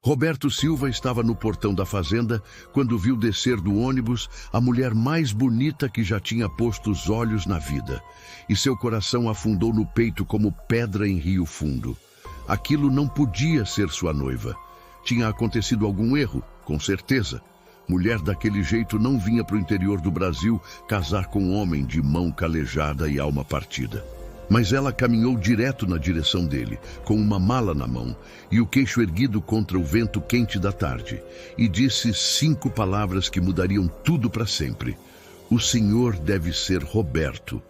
Roberto Silva estava no portão da fazenda quando viu descer do ônibus a mulher mais bonita que já tinha posto os olhos na vida. E seu coração afundou no peito como pedra em rio fundo. Aquilo não podia ser sua noiva. Tinha acontecido algum erro, com certeza. Mulher daquele jeito não vinha para o interior do Brasil casar com um homem de mão calejada e alma partida. Mas ela caminhou direto na direção dele, com uma mala na mão e o queixo erguido contra o vento quente da tarde, e disse 5 palavras que mudariam tudo para sempre. O senhor deve ser Roberto.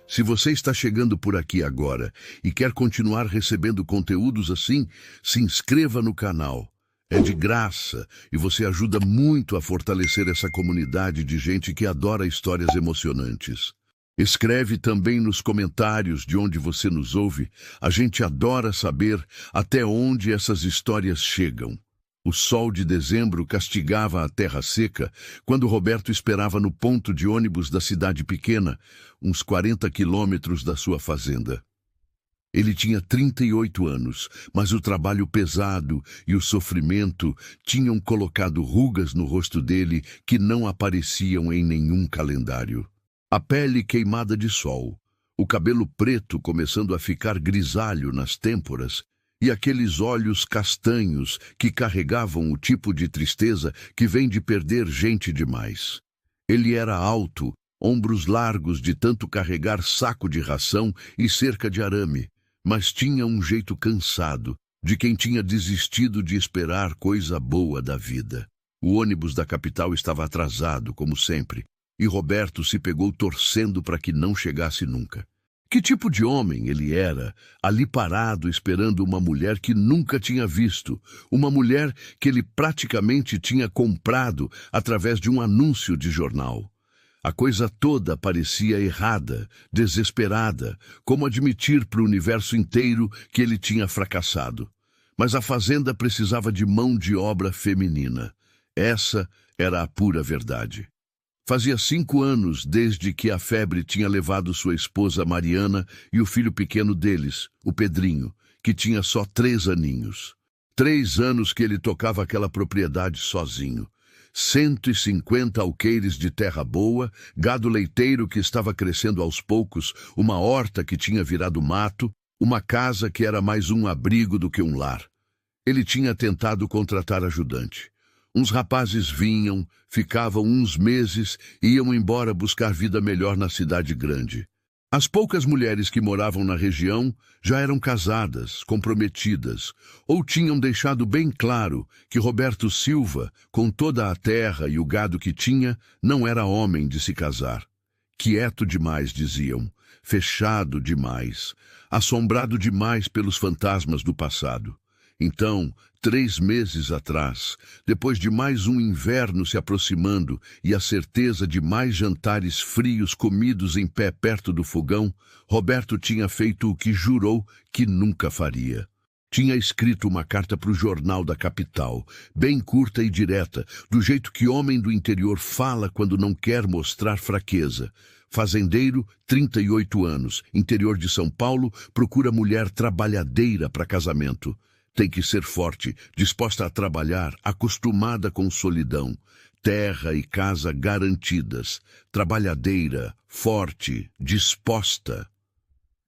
Se você está chegando por aqui agora e quer continuar recebendo conteúdos assim, se inscreva no canal. É de graça e você ajuda muito a fortalecer essa comunidade de gente que adora histórias emocionantes. Escreve também nos comentários de onde você nos ouve. A gente adora saber até onde essas histórias chegam. O sol de dezembro castigava a terra seca quando Roberto esperava no ponto de ônibus da cidade pequena, uns 40 quilômetros da sua fazenda. Ele tinha 38 anos, mas o trabalho pesado e o sofrimento tinham colocado rugas no rosto dele que não apareciam em nenhum calendário. A pele queimada de sol, o cabelo preto começando a ficar grisalho nas têmporas e aqueles olhos castanhos que carregavam o tipo de tristeza que vem de perder gente demais. Ele era alto, ombros largos de tanto carregar saco de ração e cerca de arame, mas tinha um jeito cansado, de quem tinha desistido de esperar coisa boa da vida. O ônibus da capital estava atrasado, como sempre, e Roberto se pegou torcendo para que não chegasse nunca. Que tipo de homem ele era, ali parado esperando uma mulher que nunca tinha visto, uma mulher que ele praticamente tinha comprado através de um anúncio de jornal. A coisa toda parecia errada, desesperada, como admitir para o universo inteiro que ele tinha fracassado. Mas a fazenda precisava de mão de obra feminina. Essa era a pura verdade. Fazia 5 anos desde que a febre tinha levado sua esposa Mariana e o filho pequeno deles, o Pedrinho, que tinha só 3 aninhos. 3 anos que ele tocava aquela propriedade sozinho. 150 alqueires de terra boa, gado leiteiro que estava crescendo aos poucos, uma horta que tinha virado mato, uma casa que era mais um abrigo do que um lar. Ele tinha tentado contratar ajudante. Uns rapazes vinham, ficavam uns meses e iam embora buscar vida melhor na cidade grande. As poucas mulheres que moravam na região já eram casadas, comprometidas, ou tinham deixado bem claro que Roberto Silva, com toda a terra e o gado que tinha, não era homem de se casar. Quieto demais, diziam, fechado demais, assombrado demais pelos fantasmas do passado. Então, 3 meses atrás, depois de mais um inverno se aproximando e a certeza de mais jantares frios comidos em pé perto do fogão, Roberto tinha feito o que jurou que nunca faria. Tinha escrito uma carta para o jornal da capital, bem curta e direta, do jeito que homem do interior fala quando não quer mostrar fraqueza. Fazendeiro, 38 anos, interior de São Paulo, procura mulher trabalhadeira para casamento. Tem que ser forte, disposta a trabalhar, acostumada com solidão. Terra e casa garantidas. Trabalhadeira, forte, disposta.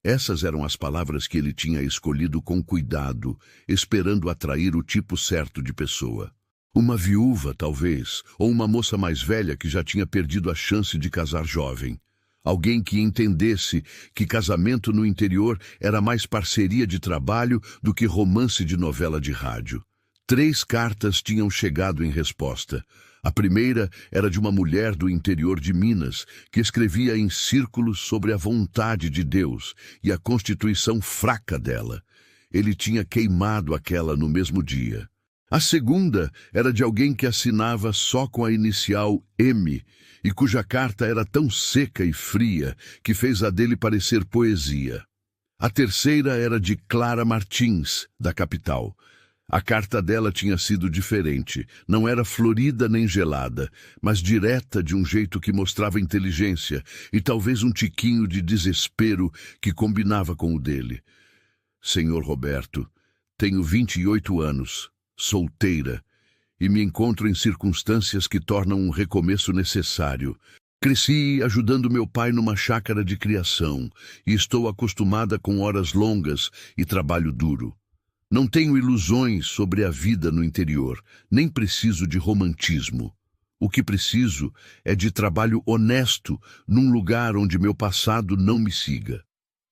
Essas eram as palavras que ele tinha escolhido com cuidado, esperando atrair o tipo certo de pessoa. Uma viúva, talvez, ou uma moça mais velha que já tinha perdido a chance de casar jovem. Alguém que entendesse que casamento no interior era mais parceria de trabalho do que romance de novela de rádio. 3 cartas tinham chegado em resposta. A primeira era de uma mulher do interior de Minas, que escrevia em círculos sobre a vontade de Deus e a constituição fraca dela. Ele tinha queimado aquela no mesmo dia. A segunda era de alguém que assinava só com a inicial M, e cuja carta era tão seca e fria que fez a dele parecer poesia. A terceira era de Clara Martins, da capital. A carta dela tinha sido diferente, não era florida nem gelada, mas direta de um jeito que mostrava inteligência e talvez um tiquinho de desespero que combinava com o dele. Senhor Roberto, tenho 28 anos. solteira, e me encontro em circunstâncias que tornam um recomeço necessário. Cresci ajudando meu pai numa chácara de criação e estou acostumada com horas longas e trabalho duro. Não tenho ilusões sobre a vida no interior, nem preciso de romantismo. O que preciso é de trabalho honesto num lugar onde meu passado não me siga.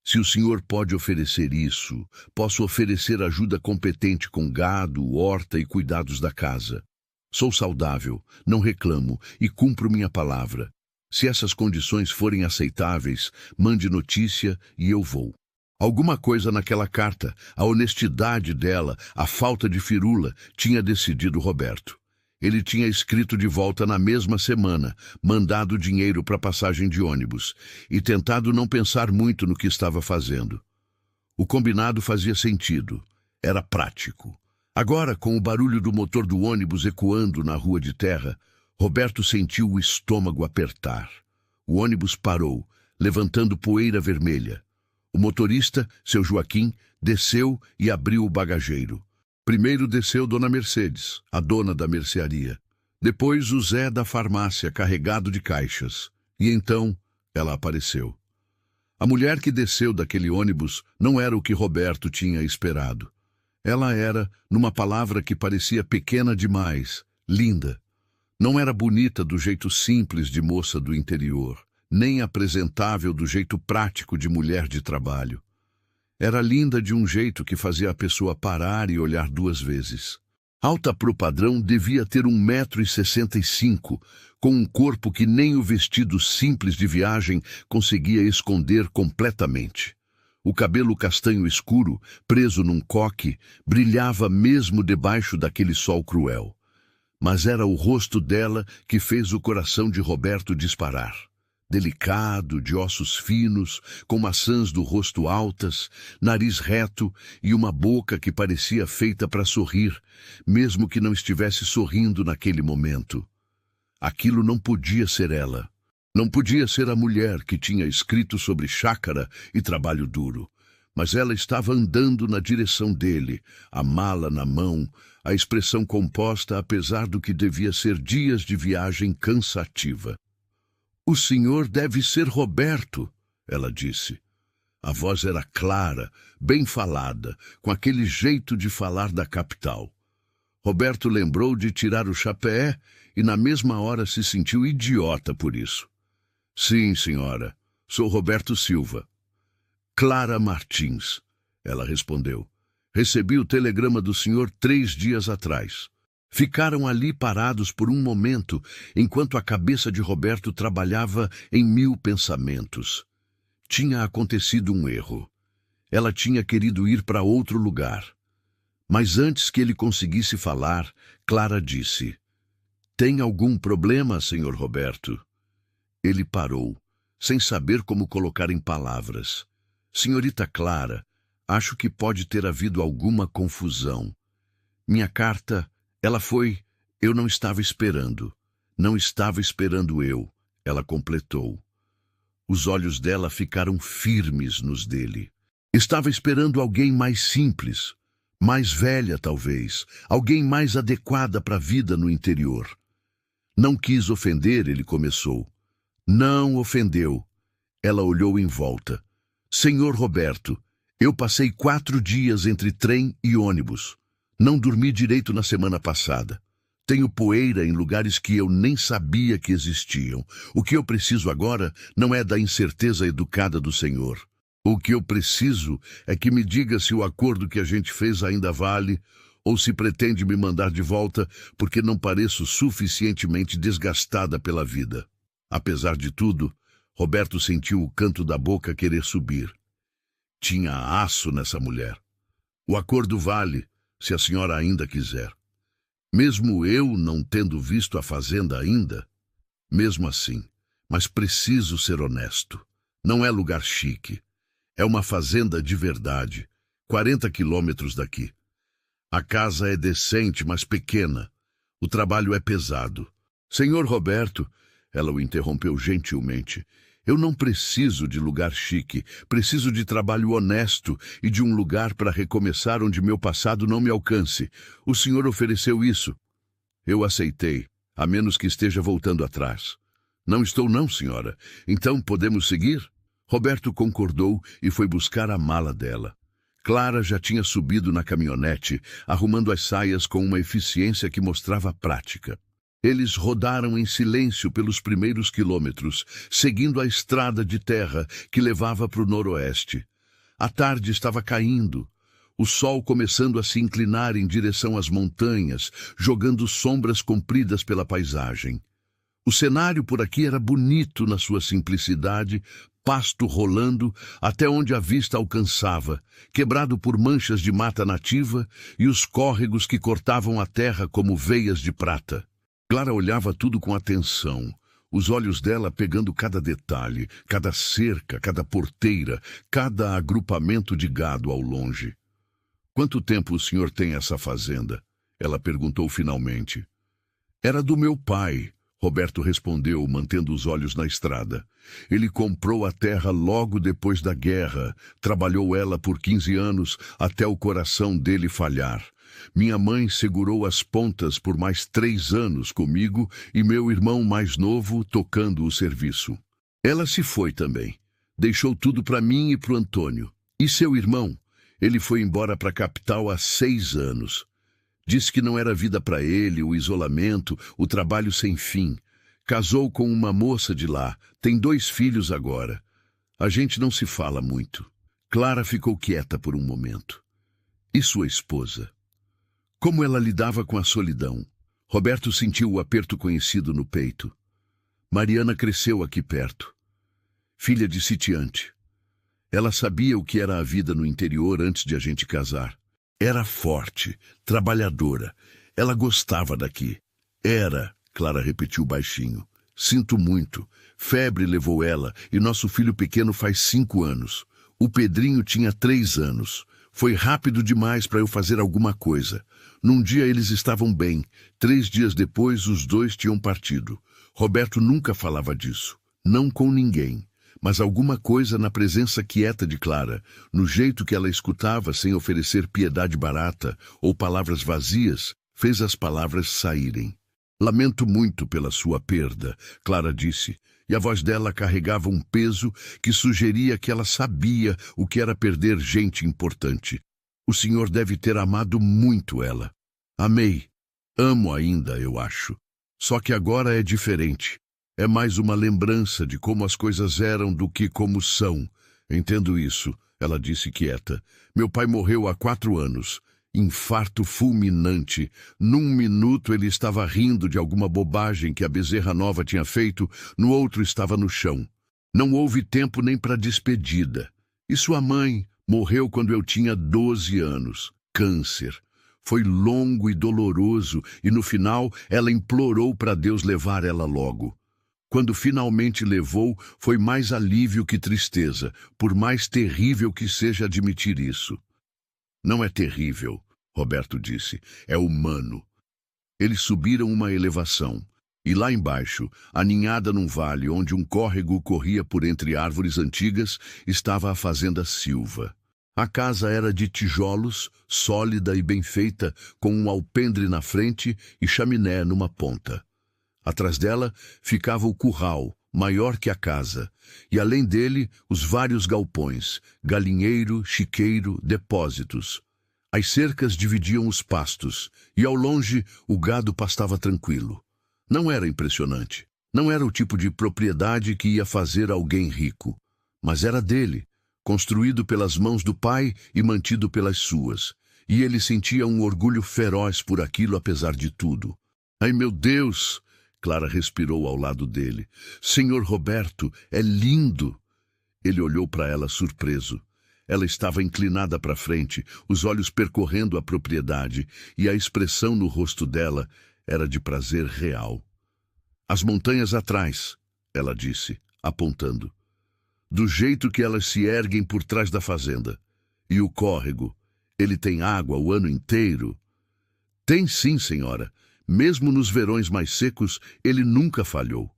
Se o senhor pode oferecer isso, posso oferecer ajuda competente com gado, horta e cuidados da casa. Sou saudável, não reclamo e cumpro minha palavra. Se essas condições forem aceitáveis, mande notícia e eu vou. Alguma coisa naquela carta, a honestidade dela, a falta de firula, tinha decidido Roberto. Ele tinha escrito de volta na mesma semana, mandado dinheiro para passagem de ônibus e tentado não pensar muito no que estava fazendo. O combinado fazia sentido, era prático. Agora, com o barulho do motor do ônibus ecoando na rua de terra, Roberto sentiu o estômago apertar. O ônibus parou, levantando poeira vermelha. O motorista, seu Joaquim, desceu e abriu o bagageiro. Primeiro desceu Dona Mercedes, a dona da mercearia. Depois o Zé da farmácia, carregado de caixas. E então ela apareceu. A mulher que desceu daquele ônibus não era o que Roberto tinha esperado. Ela era, numa palavra que parecia pequena demais, linda. Não era bonita do jeito simples de moça do interior, nem apresentável do jeito prático de mulher de trabalho. Era linda de um jeito que fazia a pessoa parar e olhar duas vezes. Alta pro padrão, devia ter 1,65 m, com um corpo que nem o vestido simples de viagem conseguia esconder completamente. O cabelo castanho escuro, preso num coque, brilhava mesmo debaixo daquele sol cruel. Mas era o rosto dela que fez o coração de Roberto disparar. Delicado, de ossos finos, com maçãs do rosto altas, nariz reto e uma boca que parecia feita para sorrir, mesmo que não estivesse sorrindo naquele momento. Aquilo não podia ser ela. Não podia ser a mulher que tinha escrito sobre chácara e trabalho duro. Mas ela estava andando na direção dele, a mala na mão, a expressão composta apesar do que devia ser dias de viagem cansativa. "O senhor deve ser Roberto", ela disse. A voz era clara, bem falada, com aquele jeito de falar da capital. Roberto lembrou de tirar o chapéu e na mesma hora se sentiu idiota por isso. "Sim, senhora, sou Roberto Silva." "Clara Martins", ela respondeu. "Recebi o telegrama do senhor 3 dias atrás." Ficaram ali parados por um momento, enquanto a cabeça de Roberto trabalhava em 1000 pensamentos. Tinha acontecido um erro. Ela tinha querido ir para outro lugar. Mas antes que ele conseguisse falar, Clara disse: "Tem algum problema, senhor Roberto?" Ele parou, sem saber como colocar em palavras. "Senhorita Clara, acho que pode ter havido alguma confusão. Minha carta... Ela foi... Eu não estava esperando. Não estava esperando eu", ela completou. Os olhos dela ficaram firmes nos dele. Estava esperando alguém mais simples, mais velha talvez, alguém mais adequada para a vida no interior. "Não quis ofender", ele começou. "Não ofendeu." Ela olhou em volta. "Senhor Roberto, eu passei 4 dias entre trem e ônibus. Não dormi direito na semana passada. Tenho poeira em lugares que eu nem sabia que existiam. O que eu preciso agora não é da incerteza educada do senhor. O que eu preciso é que me diga se o acordo que a gente fez ainda vale, ou se pretende me mandar de volta porque não pareço suficientemente desgastada pela vida." Apesar de tudo, Roberto sentiu o canto da boca querer subir. Tinha aço nessa mulher. "O acordo vale, se a senhora ainda quiser. Mesmo eu não tendo visto a fazenda ainda, mesmo assim, mas preciso ser honesto. Não é lugar chique. É uma fazenda de verdade, 40 quilômetros daqui. A casa é decente, mas pequena. O trabalho é pesado." "Senhor Roberto", ela o interrompeu gentilmente, Eu não preciso de lugar chique, preciso de trabalho honesto e de um lugar para recomeçar onde meu passado não me alcance. O senhor ofereceu isso. Eu aceitei, a menos que esteja voltando atrás. Não estou não, senhora. Então podemos seguir? Roberto concordou e foi buscar a mala dela. Clara já tinha subido na caminhonete, arrumando as saias com uma eficiência que mostrava prática. Eles rodaram em silêncio pelos primeiros quilômetros, seguindo a estrada de terra que levava para o noroeste. A tarde estava caindo, o sol começando a se inclinar em direção às montanhas, jogando sombras compridas pela paisagem. O cenário por aqui era bonito na sua simplicidade, pasto rolando até onde a vista alcançava, quebrado por manchas de mata nativa e os córregos que cortavam a terra como veias de prata. Clara olhava tudo com atenção, os olhos dela pegando cada detalhe, cada cerca, cada porteira, cada agrupamento de gado ao longe. "Quanto tempo o senhor tem essa fazenda?" ela perguntou finalmente. "Era do meu pai", Roberto respondeu, mantendo os olhos na estrada. "Ele comprou a terra logo depois da guerra, trabalhou ela por 15 anos até o coração dele falhar. Minha mãe segurou as pontas por mais 3 anos comigo e meu irmão mais novo tocando o serviço. Ela se foi também. Deixou tudo para mim e para o Antônio. E seu irmão? Ele foi embora para a capital há 6 anos. Disse que não era vida para ele, o isolamento, o trabalho sem fim. Casou com uma moça de lá, tem 2 filhos agora. A gente não se fala muito." Clara ficou quieta por um momento. E sua esposa? Como ela lidava com a solidão? Roberto sentiu o aperto conhecido no peito. Mariana cresceu aqui perto. Filha de sitiante. Ela sabia o que era a vida no interior antes de a gente casar. Era forte, trabalhadora. Ela gostava daqui. Era, Clara repetiu baixinho. "Sinto muito. Febre levou ela e nosso filho pequeno faz 5 anos. O Pedrinho tinha 3 anos. Foi rápido demais para eu fazer alguma coisa. Num dia eles estavam bem. 3 dias depois os 2 tinham partido. Roberto nunca falava disso. Não com ninguém. Mas alguma coisa na presença quieta de Clara, no jeito que ela escutava sem oferecer piedade barata ou palavras vazias, fez as palavras saírem. "Lamento muito pela sua perda", Clara disse, e a voz dela carregava um peso que sugeria que ela sabia o que era perder gente importante. "O senhor deve ter amado muito ela." "Amei. Amo ainda, eu acho. Só que agora é diferente. É mais uma lembrança de como as coisas eram do que como são. Entendo isso", ela disse quieta. "Meu pai morreu há 4 anos. Infarto fulminante. Num minuto ele estava rindo de alguma bobagem que a Bezerra Nova tinha feito, no outro estava no chão. Não houve tempo nem para despedida. E sua mãe morreu quando eu tinha 12 anos. Câncer. Foi longo e doloroso e no final ela implorou para Deus levar ela logo. Quando finalmente levou, foi mais alívio que tristeza, por mais terrível que seja admitir isso." "Não é terrível", Roberto disse, "é humano." Eles subiram uma elevação, e lá embaixo, aninhada num vale onde um córrego corria por entre árvores antigas, estava a fazenda Silva. A casa era de tijolos, sólida e bem feita, com um alpendre na frente e chaminé numa ponta. Atrás dela ficava o curral, maior que a casa, e além dele os vários galpões, galinheiro, chiqueiro, depósitos. As cercas dividiam os pastos, e ao longe o gado pastava tranquilo. Não era impressionante. Não era o tipo de propriedade que ia fazer alguém rico. Mas era dele, construído pelas mãos do pai e mantido pelas suas. E ele sentia um orgulho feroz por aquilo apesar de tudo. "Ai, meu Deus!" Clara respirou ao lado dele. "Senhor Roberto, é lindo!" Ele olhou para ela surpreso. Ela estava inclinada para frente, os olhos percorrendo a propriedade, e a expressão no rosto dela era de prazer real. "As montanhas atrás", ela disse, apontando. "Do jeito que elas se erguem por trás da fazenda. E o córrego, ele tem água o ano inteiro?" "Tem sim, senhora. Mesmo nos verões mais secos, ele nunca falhou.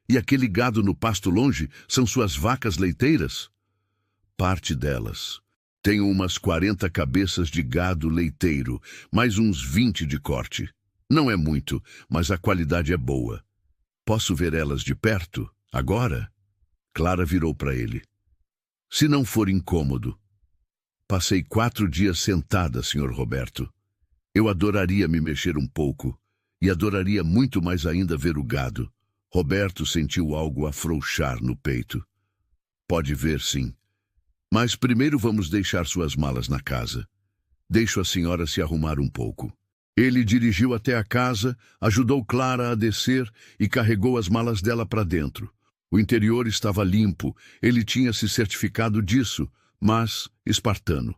E aquele gado no pasto longe são suas vacas leiteiras? Parte delas. Tenho umas 40 cabeças de gado leiteiro, mais uns 20 de corte. Não é muito, mas a qualidade é boa. Posso ver elas de perto, agora? Clara virou para ele. Se não for incômodo. Passei 4 dias sentada, Sr. Roberto. Eu adoraria me mexer um pouco, e adoraria muito mais ainda ver o gado. Roberto sentiu algo afrouxar no peito. Pode ver, sim. Mas primeiro vamos deixar suas malas na casa. Deixo a senhora se arrumar um pouco. Ele dirigiu até a casa, ajudou Clara a descer e carregou as malas dela para dentro. O interior estava limpo, ele tinha se certificado disso, mas espartano.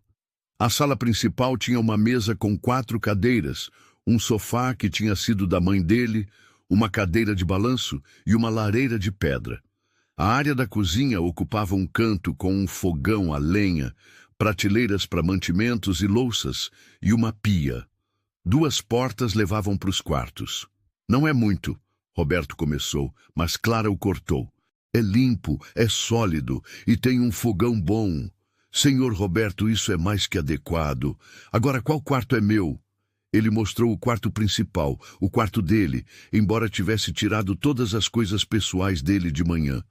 A sala principal tinha uma mesa com 4 cadeiras, um sofá que tinha sido da mãe dele, uma cadeira de balanço e uma lareira de pedra. A área da cozinha ocupava um canto com um fogão a lenha, prateleiras para mantimentos e louças e uma pia. 2 portas levavam para os quartos. Não é muito, Roberto começou, mas Clara o cortou. É limpo, é sólido e tem um fogão bom. Senhor Roberto, isso é mais que adequado. Agora, qual quarto é meu? Ele mostrou o quarto principal, o quarto dele, embora tivesse tirado todas as coisas pessoais dele de manhã.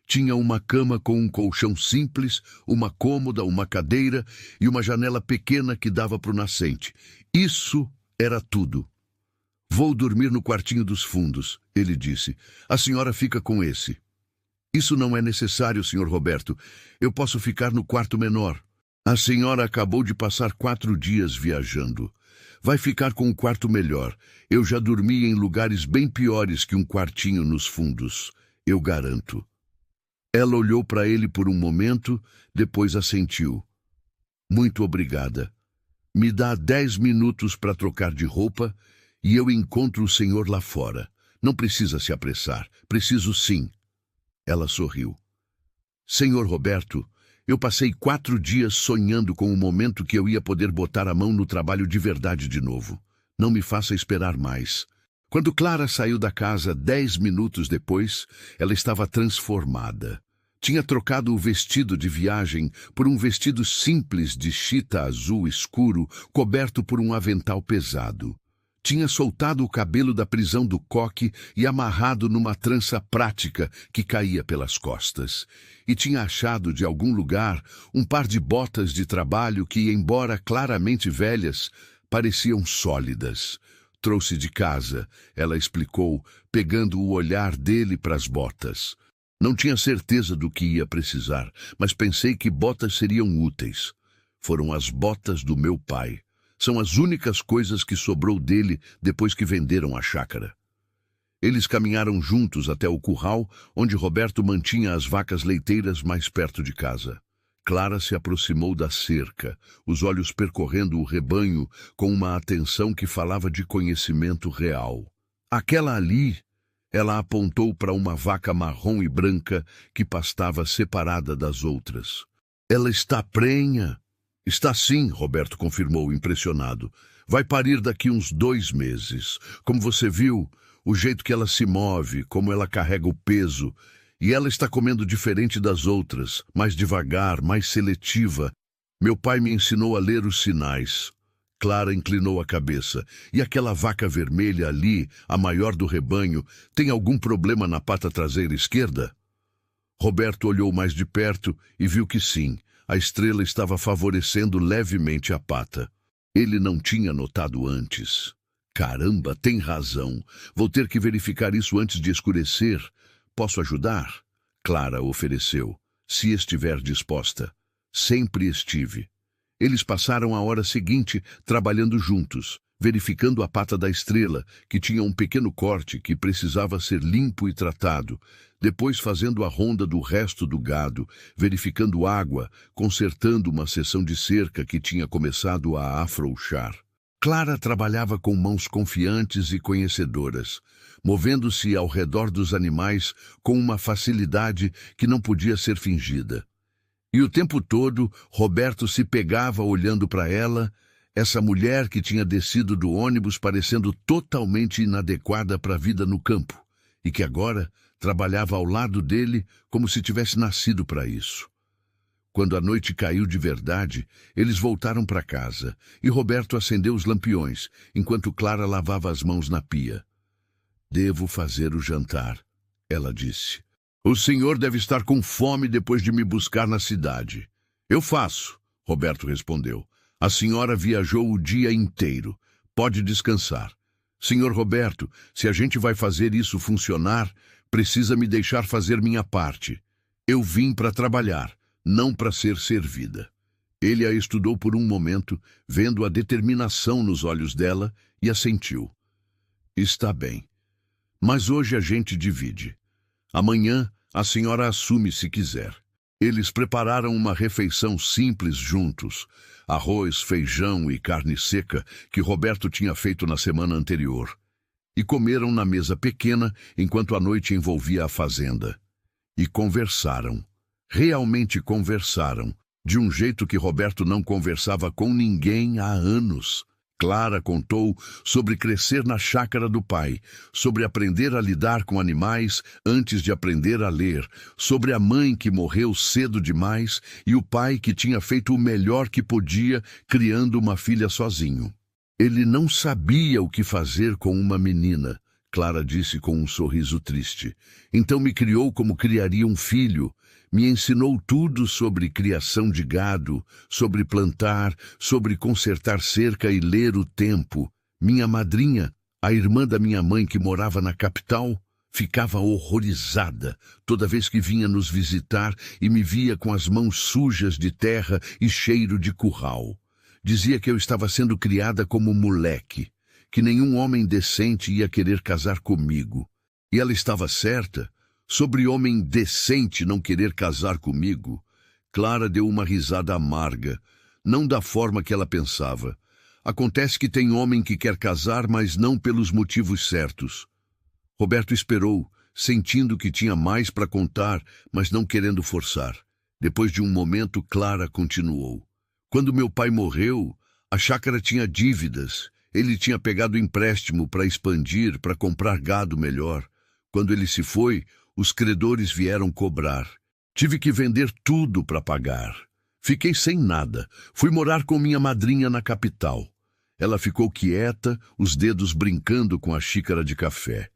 Tinha uma cama com um colchão simples, uma cômoda, uma cadeira e uma janela pequena que dava para o nascente. Isso era tudo. Vou dormir no quartinho dos fundos, ele disse. A senhora fica com esse. Isso não é necessário, Sr. Roberto. Eu posso ficar no quarto menor. A senhora acabou de passar 4 dias viajando. Vai ficar com um quarto melhor. Eu já dormi em lugares bem piores que um quartinho nos fundos. Eu garanto. Ela olhou para ele por um momento, depois assentiu. Muito obrigada. Me dá 10 minutos para trocar de roupa e eu encontro o senhor lá fora. Não precisa se apressar. Preciso sim. Ela sorriu. Senhor Roberto, eu passei 4 dias sonhando com o momento que eu ia poder botar a mão no trabalho de verdade de novo. Não me faça esperar mais. Quando Clara saiu da casa 10 minutos depois, ela estava transformada. Tinha trocado o vestido de viagem por um vestido simples de chita azul escuro, coberto por um avental pesado. Tinha soltado o cabelo da prisão do coque e amarrado numa trança prática que caía pelas costas. E tinha achado de algum lugar um par de botas de trabalho que, embora claramente velhas, pareciam sólidas. Trouxe de casa, ela explicou, pegando o olhar dele para as botas. Não tinha certeza do que ia precisar, mas pensei que botas seriam úteis. Foram as botas do meu pai. São as únicas coisas que sobrou dele depois que venderam a chácara. Eles caminharam juntos até o curral, onde Roberto mantinha as vacas leiteiras mais perto de casa. Clara se aproximou da cerca, os olhos percorrendo o rebanho com uma atenção que falava de conhecimento real. Aquela ali, ela apontou para uma vaca marrom e branca que pastava separada das outras. Ela está prenha. Está sim, Roberto confirmou, impressionado. Vai parir daqui uns 2 meses. Como você viu, o jeito que ela se move, como ela carrega o peso. E ela está comendo diferente das outras, mais devagar, mais seletiva. Meu pai me ensinou a ler os sinais. Clara inclinou a cabeça. E aquela vaca vermelha ali, a maior do rebanho, tem algum problema na pata traseira esquerda? Roberto olhou mais de perto e viu que sim. A estrela estava favorecendo levemente a pata. Ele não tinha notado antes. Caramba, tem razão. Vou ter que verificar isso antes de escurecer. Posso ajudar? Clara ofereceu. Se estiver disposta. Sempre estive. Eles passaram a hora seguinte trabalhando juntos, verificando a pata da estrela, que tinha um pequeno corte que precisava ser limpo e tratado, depois fazendo a ronda do resto do gado, verificando água, consertando uma seção de cerca que tinha começado a afrouxar. Clara trabalhava com mãos confiantes e conhecedoras, movendo-se ao redor dos animais com uma facilidade que não podia ser fingida. E o tempo todo, Roberto se pegava olhando para ela, essa mulher que tinha descido do ônibus parecendo totalmente inadequada para a vida no campo, e que agora Trabalhava ao lado dele como se tivesse nascido para isso. Quando a noite caiu de verdade, eles voltaram para casa e Roberto acendeu os lampiões, enquanto Clara lavava as mãos na pia. "Devo fazer o jantar", ela disse. "O senhor deve estar com fome depois de me buscar na cidade." "Eu faço", Roberto respondeu. "A senhora viajou o dia inteiro. Pode descansar." "Senhor Roberto, se a gente vai fazer isso funcionar, precisa me deixar fazer minha parte. Eu vim para trabalhar, não para ser servida." Ele a estudou por um momento, vendo a determinação nos olhos dela, e assentiu. "Está bem. Mas hoje a gente divide. Amanhã a senhora assume se quiser." Eles prepararam uma refeição simples juntos, arroz, feijão e carne seca que Roberto tinha feito na semana anterior. E comeram na mesa pequena enquanto a noite envolvia a fazenda. E conversaram. Realmente conversaram, de um jeito que Roberto não conversava com ninguém há anos. Clara contou sobre crescer na chácara do pai, sobre aprender a lidar com animais antes de aprender a ler, sobre a mãe que morreu cedo demais e o pai que tinha feito o melhor que podia, criando uma filha sozinho. "Ele não sabia o que fazer com uma menina", Clara disse com um sorriso triste. "Então me criou como criaria um filho. Me ensinou tudo sobre criação de gado, sobre plantar, sobre consertar cerca e ler o tempo. Minha madrinha, a irmã da minha mãe que morava na capital, ficava horrorizada toda vez que vinha nos visitar e me via com as mãos sujas de terra e cheiro de curral. Dizia que eu estava sendo criada como moleque, que nenhum homem decente ia querer casar comigo. E ela estava certa. Sobre homem decente não querer casar comigo." Clara deu uma risada amarga, não da forma que ela pensava. "Acontece que tem homem que quer casar, mas não pelos motivos certos." Roberto esperou, sentindo que tinha mais para contar, mas não querendo forçar. Depois de um momento, Clara continuou. "Quando meu pai morreu, a chácara tinha dívidas. Ele tinha pegado empréstimo para expandir, para comprar gado melhor. Quando ele se foi, os credores vieram cobrar. Tive que vender tudo para pagar. Fiquei sem nada. Fui morar com minha madrinha na capital." Ela ficou quieta, os dedos brincando com a xícara de café.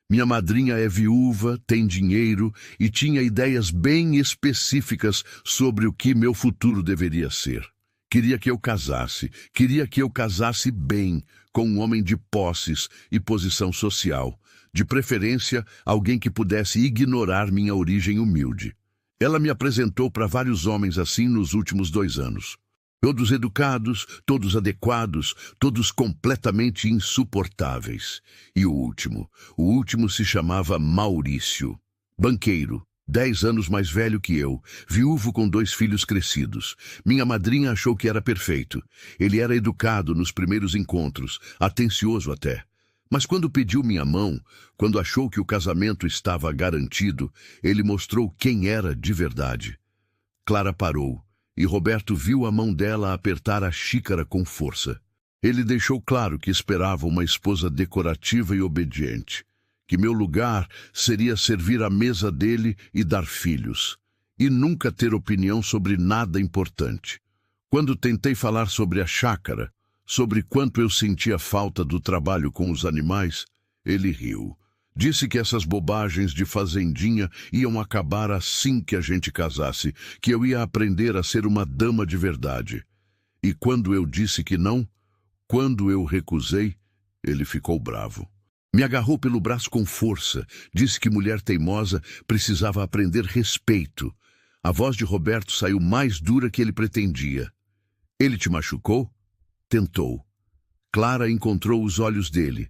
"Minha madrinha é viúva, tem dinheiro e tinha ideias bem específicas sobre o que meu futuro deveria ser. Queria que eu casasse bem, com um homem de posses e posição social. De preferência, alguém que pudesse ignorar minha origem humilde. Ela me apresentou para vários homens assim nos últimos 2 anos. Todos educados, todos adequados, todos completamente insuportáveis. E o último se chamava Maurício. Banqueiro, 10 anos mais velho que eu, viúvo com 2 filhos crescidos. Minha madrinha achou que era perfeito. Ele era educado nos primeiros encontros, atencioso até. Mas quando pediu minha mão, quando achou que o casamento estava garantido, ele mostrou quem era de verdade." Clara parou, e Roberto viu a mão dela apertar a xícara com força. Ele deixou claro que esperava uma esposa decorativa e obediente, que meu lugar seria servir à mesa dele e dar filhos, e nunca ter opinião sobre nada importante. Quando tentei falar sobre a chácara, sobre quanto eu sentia falta do trabalho com os animais, ele riu. Disse que essas bobagens de fazendinha iam acabar assim que a gente casasse, que eu ia aprender a ser uma dama de verdade. E quando eu disse que não, quando eu recusei, ele ficou bravo. Me agarrou pelo braço com força, disse que mulher teimosa precisava aprender respeito. A voz de Roberto saiu mais dura que ele pretendia. "Ele te machucou?" Tentou. Clara encontrou os olhos dele.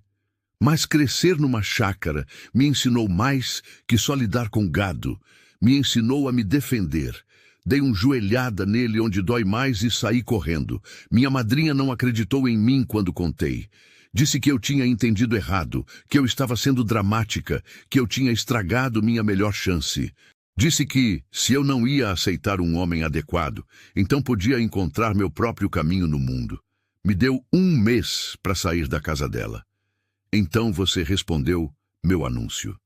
"Mas crescer numa chácara me ensinou mais que só lidar com gado. Me ensinou a me defender. Dei uma joelhada nele onde dói mais e saí correndo. Minha madrinha não acreditou em mim quando contei. Disse que eu tinha entendido errado, que eu estava sendo dramática, que eu tinha estragado minha melhor chance. Disse que, se eu não ia aceitar um homem adequado, então podia encontrar meu próprio caminho no mundo. Me deu 1 mês para sair da casa dela. Então você respondeu meu anúncio."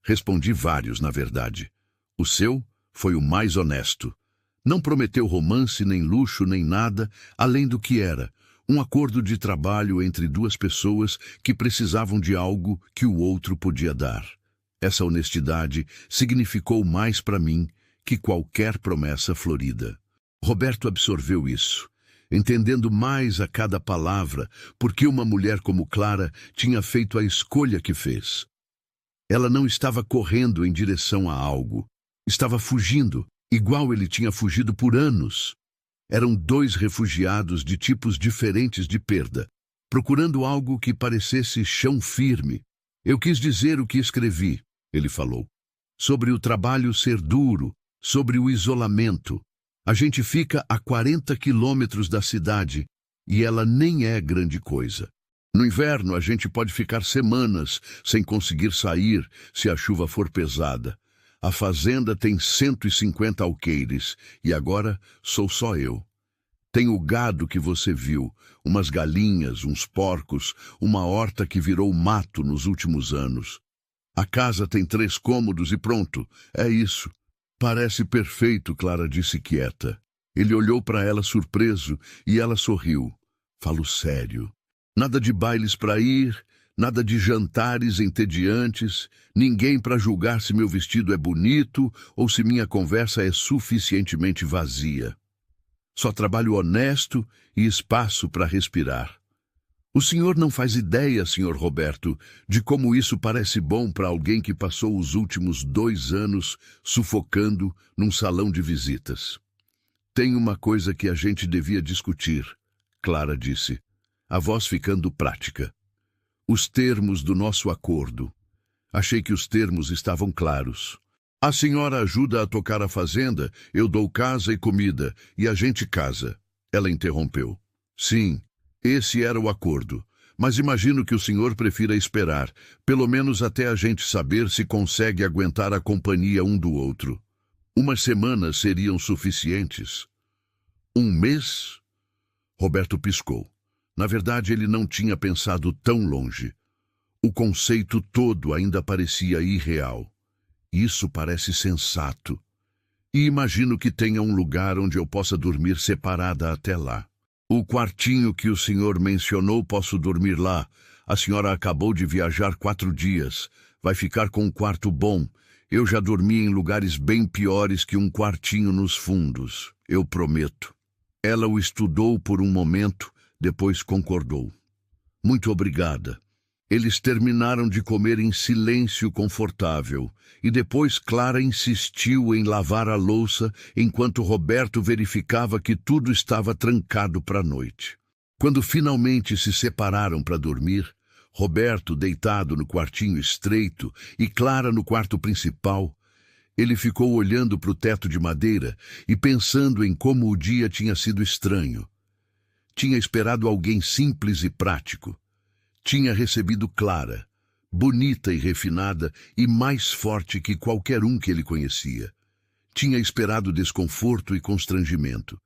Respondi vários, na verdade. O seu foi o mais honesto. Não prometeu romance, nem luxo, nem nada, além do que era. Um acordo de trabalho entre duas pessoas que precisavam de algo que o outro podia dar. Essa honestidade significou mais para mim que qualquer promessa florida. Roberto absorveu isso, entendendo mais a cada palavra, porque uma mulher como Clara tinha feito a escolha que fez. Ela não estava correndo em direção a algo, estava fugindo, igual ele tinha fugido por anos. Eram dois refugiados de tipos diferentes de perda, procurando algo que parecesse chão firme. Eu quis dizer o que escrevi, ele falou, sobre o trabalho ser duro, sobre o isolamento. A gente fica a 40 quilômetros da cidade e ela nem é grande coisa. No inverno, a gente pode ficar semanas sem conseguir sair se a chuva for pesada. A fazenda tem 150 alqueires e agora sou só eu. Tem o gado que você viu, umas galinhas, uns porcos, uma horta que virou mato nos últimos anos. A casa tem 3 cômodos e pronto, é isso. Parece perfeito, Clara disse quieta. Ele olhou para ela surpreso e ela sorriu. Falo sério. Nada de bailes para ir, nada de jantares entediantes, ninguém para julgar se meu vestido é bonito ou se minha conversa é suficientemente vazia. Só trabalho honesto e espaço para respirar. O senhor não faz ideia, senhor Roberto, de como isso parece bom para alguém que passou os últimos 2 anos sufocando num salão de visitas. Tem uma coisa que a gente devia discutir, Clara disse, a voz ficando prática. Os termos do nosso acordo. Achei que os termos estavam claros. A senhora ajuda a tocar a fazenda, eu dou casa e comida, e a gente casa. Ela interrompeu. Sim, esse era o acordo. Mas imagino que o senhor prefira esperar, pelo menos até a gente saber se consegue aguentar a companhia um do outro. Umas semanas seriam suficientes. 1 mês? Roberto piscou. Na verdade, ele não tinha pensado tão longe. O conceito todo ainda parecia irreal. Isso parece sensato. E imagino que tenha um lugar onde eu possa dormir separada até lá. O quartinho que o senhor mencionou, posso dormir lá. A senhora acabou de viajar 4 dias. Vai ficar com um quarto bom. Eu já dormi em lugares bem piores que um quartinho nos fundos. Eu prometo. Ela o estudou por um momento, depois concordou. Muito obrigada. Eles terminaram de comer em silêncio confortável, e depois Clara insistiu em lavar a louça enquanto Roberto verificava que tudo estava trancado para a noite. Quando finalmente se separaram para dormir, Roberto deitado no quartinho estreito e Clara no quarto principal, ele ficou olhando para o teto de madeira e pensando em como o dia tinha sido estranho. Tinha esperado alguém simples e prático. Tinha recebido Clara, bonita e refinada e mais forte que qualquer um que ele conhecia. Tinha esperado desconforto e constrangimento.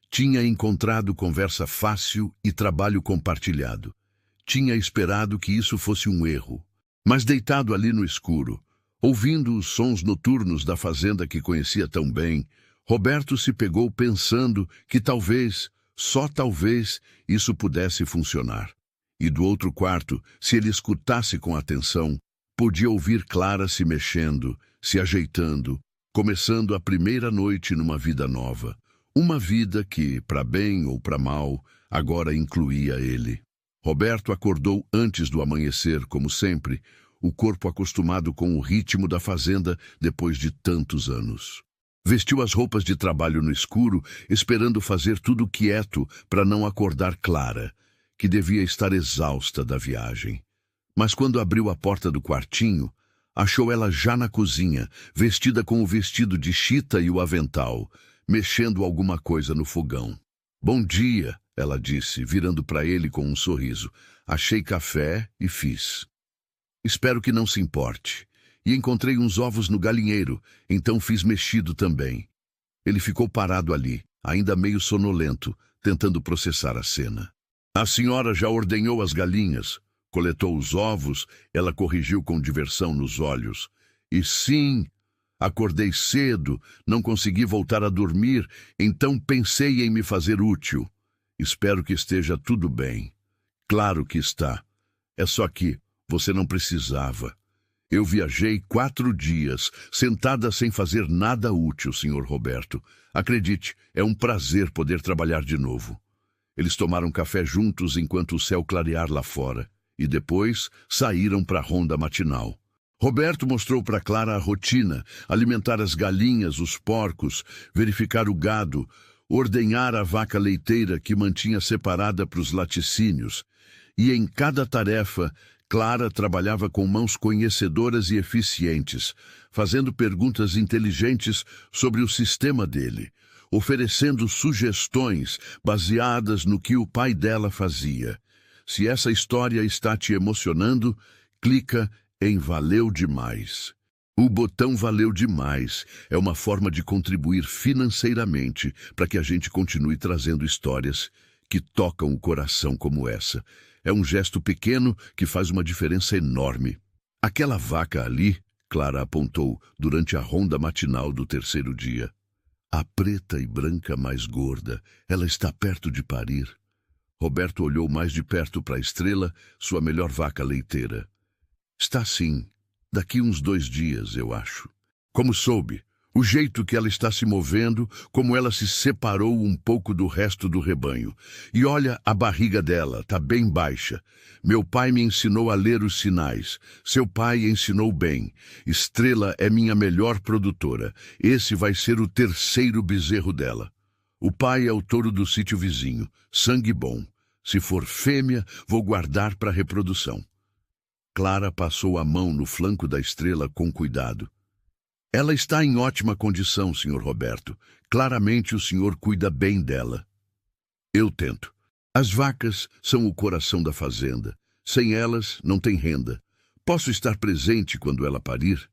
Tinha encontrado conversa fácil e trabalho compartilhado. Tinha esperado que isso fosse um erro. Mas deitado ali no escuro, ouvindo os sons noturnos da fazenda que conhecia tão bem, Roberto se pegou pensando que talvez, só talvez, isso pudesse funcionar. E do outro quarto, se ele escutasse com atenção, podia ouvir Clara se mexendo, se ajeitando, começando a primeira noite numa vida nova. Uma vida que, para bem ou para mal, agora incluía ele. Roberto acordou antes do amanhecer, como sempre, o corpo acostumado com o ritmo da fazenda depois de tantos anos. Vestiu as roupas de trabalho no escuro, esperando fazer tudo quieto para não acordar Clara, que devia estar exausta da viagem. Mas quando abriu a porta do quartinho, achou ela já na cozinha, vestida com o vestido de chita e o avental, mexendo alguma coisa no fogão. Bom dia, ela disse, virando para ele com um sorriso. Achei café e fiz. Espero que não se importe. E encontrei uns ovos no galinheiro, então fiz mexido também. Ele ficou parado ali, ainda meio sonolento, tentando processar a cena. A senhora já ordenhou as galinhas, coletou os ovos, ela corrigiu com diversão nos olhos. E sim, acordei cedo, não consegui voltar a dormir, então pensei em me fazer útil. Espero que esteja tudo bem. Claro que está. É só que você não precisava. Eu viajei 4 dias, sentada sem fazer nada útil, Sr. Roberto. Acredite, é um prazer poder trabalhar de novo. Eles tomaram café juntos enquanto o céu clarear lá fora, e depois saíram para a ronda matinal. Roberto mostrou para Clara a rotina: alimentar as galinhas, os porcos, verificar o gado, ordenhar a vaca leiteira que mantinha separada para os laticínios. E em cada tarefa, Clara trabalhava com mãos conhecedoras e eficientes, fazendo perguntas inteligentes sobre o sistema dele, oferecendo sugestões baseadas no que o pai dela fazia. Se essa história está te emocionando, clica em Valeu Demais. O botão Valeu Demais é uma forma de contribuir financeiramente para que a gente continue trazendo histórias que tocam o coração como essa. É um gesto pequeno que faz uma diferença enorme. Aquela vaca ali, Clara apontou durante a ronda matinal do 3º dia. A preta e branca mais gorda, ela está perto de parir. Roberto olhou mais de perto para a Estrela, sua melhor vaca leiteira. Está sim, daqui uns 2 dias, eu acho. Como soube? O jeito que ela está se movendo, como ela se separou um pouco do resto do rebanho. E olha, a barriga dela, tá bem baixa. Meu pai me ensinou a ler os sinais. Seu pai ensinou bem. Estrela é minha melhor produtora. Esse vai ser o 3º bezerro dela. O pai é o touro do sítio vizinho. Sangue bom. Se for fêmea, vou guardar para reprodução. Clara passou a mão no flanco da Estrela com cuidado. Ela está em ótima condição, Sr. Roberto. Claramente o senhor cuida bem dela. Eu tento. As vacas são o coração da fazenda. Sem elas, não tem renda. Posso estar presente quando ela parir?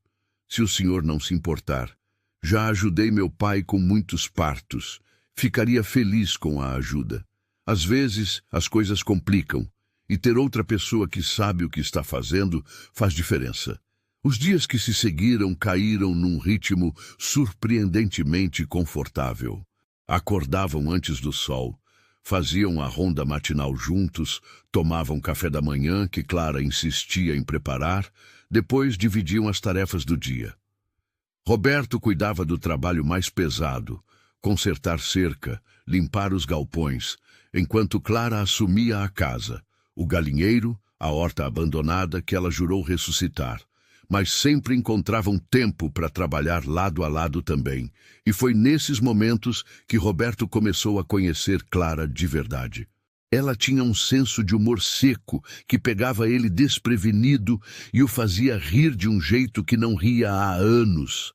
Se o senhor não se importar. Já ajudei meu pai com muitos partos. Ficaria feliz com a ajuda. Às vezes, as coisas complicam. E ter outra pessoa que sabe o que está fazendo faz diferença. Os dias que se seguiram caíram num ritmo surpreendentemente confortável. Acordavam antes do sol, faziam a ronda matinal juntos, tomavam café da manhã que Clara insistia em preparar, depois dividiam as tarefas do dia. Roberto cuidava do trabalho mais pesado, consertar cerca, limpar os galpões, enquanto Clara assumia a casa, o galinheiro, a horta abandonada que ela jurou ressuscitar. Mas sempre encontravam tempo para trabalhar lado a lado também. E foi nesses momentos que Roberto começou a conhecer Clara de verdade. Ela tinha um senso de humor seco que pegava ele desprevenido e o fazia rir de um jeito que não ria há anos.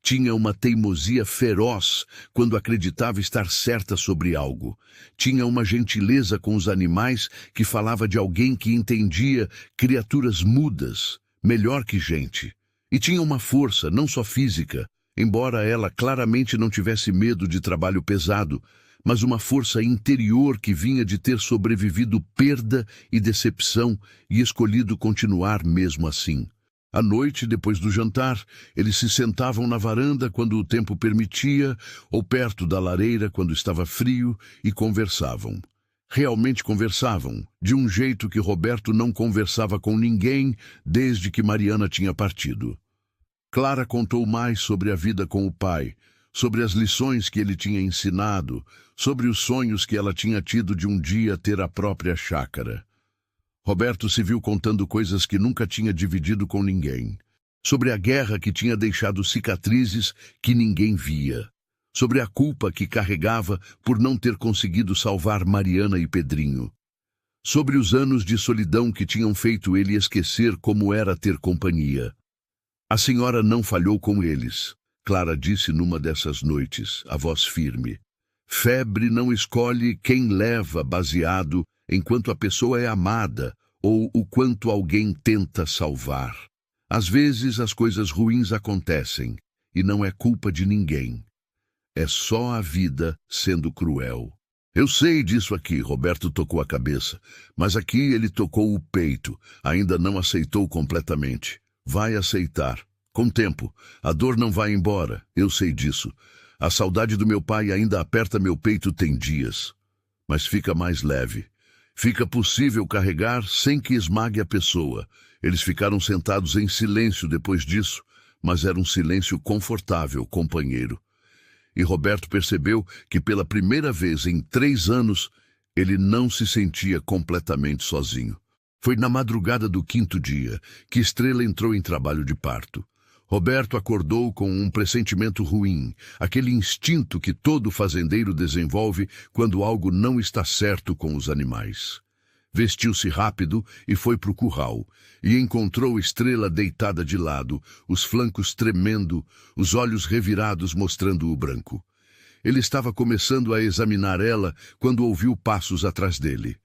Tinha uma teimosia feroz quando acreditava estar certa sobre algo. Tinha uma gentileza com os animais que falava de alguém que entendia criaturas mudas, melhor que gente. E tinha uma força, não só física, embora ela claramente não tivesse medo de trabalho pesado, mas uma força interior que vinha de ter sobrevivido perda e decepção e escolhido continuar mesmo assim. À noite, depois do jantar, eles se sentavam na varanda quando o tempo permitia, ou perto da lareira quando estava frio, e conversavam. Realmente conversavam, de um jeito que Roberto não conversava com ninguém desde que Mariana tinha partido. Clara contou mais sobre a vida com o pai, sobre as lições que ele tinha ensinado, sobre os sonhos que ela tinha tido de um dia ter a própria chácara. Roberto se viu contando coisas que nunca tinha dividido com ninguém, sobre a guerra que tinha deixado cicatrizes que ninguém via, sobre a culpa que carregava por não ter conseguido salvar Mariana e Pedrinho, sobre os anos de solidão que tinham feito ele esquecer como era ter companhia. A senhora não falhou com eles, Clara disse numa dessas noites, a voz firme. Febre não escolhe quem leva baseado enquanto a pessoa é amada ou o quanto alguém tenta salvar. Às vezes as coisas ruins acontecem e não é culpa de ninguém. É só a vida sendo cruel. Eu sei disso aqui, Roberto tocou a cabeça, mas aqui ele tocou o peito, ainda não aceitou completamente. Vai aceitar. Com o tempo, a dor não vai embora, eu sei disso. A saudade do meu pai ainda aperta meu peito tem dias. Mas fica mais leve. Fica possível carregar sem que esmague a pessoa. Eles ficaram sentados em silêncio depois disso, mas era um silêncio confortável, companheiro. E Roberto percebeu que pela primeira vez em 3 anos, ele não se sentia completamente sozinho. Foi na madrugada do 5º dia que Estrela entrou em trabalho de parto. Roberto acordou com um pressentimento ruim, aquele instinto que todo fazendeiro desenvolve quando algo não está certo com os animais. Vestiu-se rápido e foi para o curral, e encontrou Estrela deitada de lado, os flancos tremendo, os olhos revirados mostrando o branco. Ele estava começando a examinar ela quando ouviu passos atrás dele.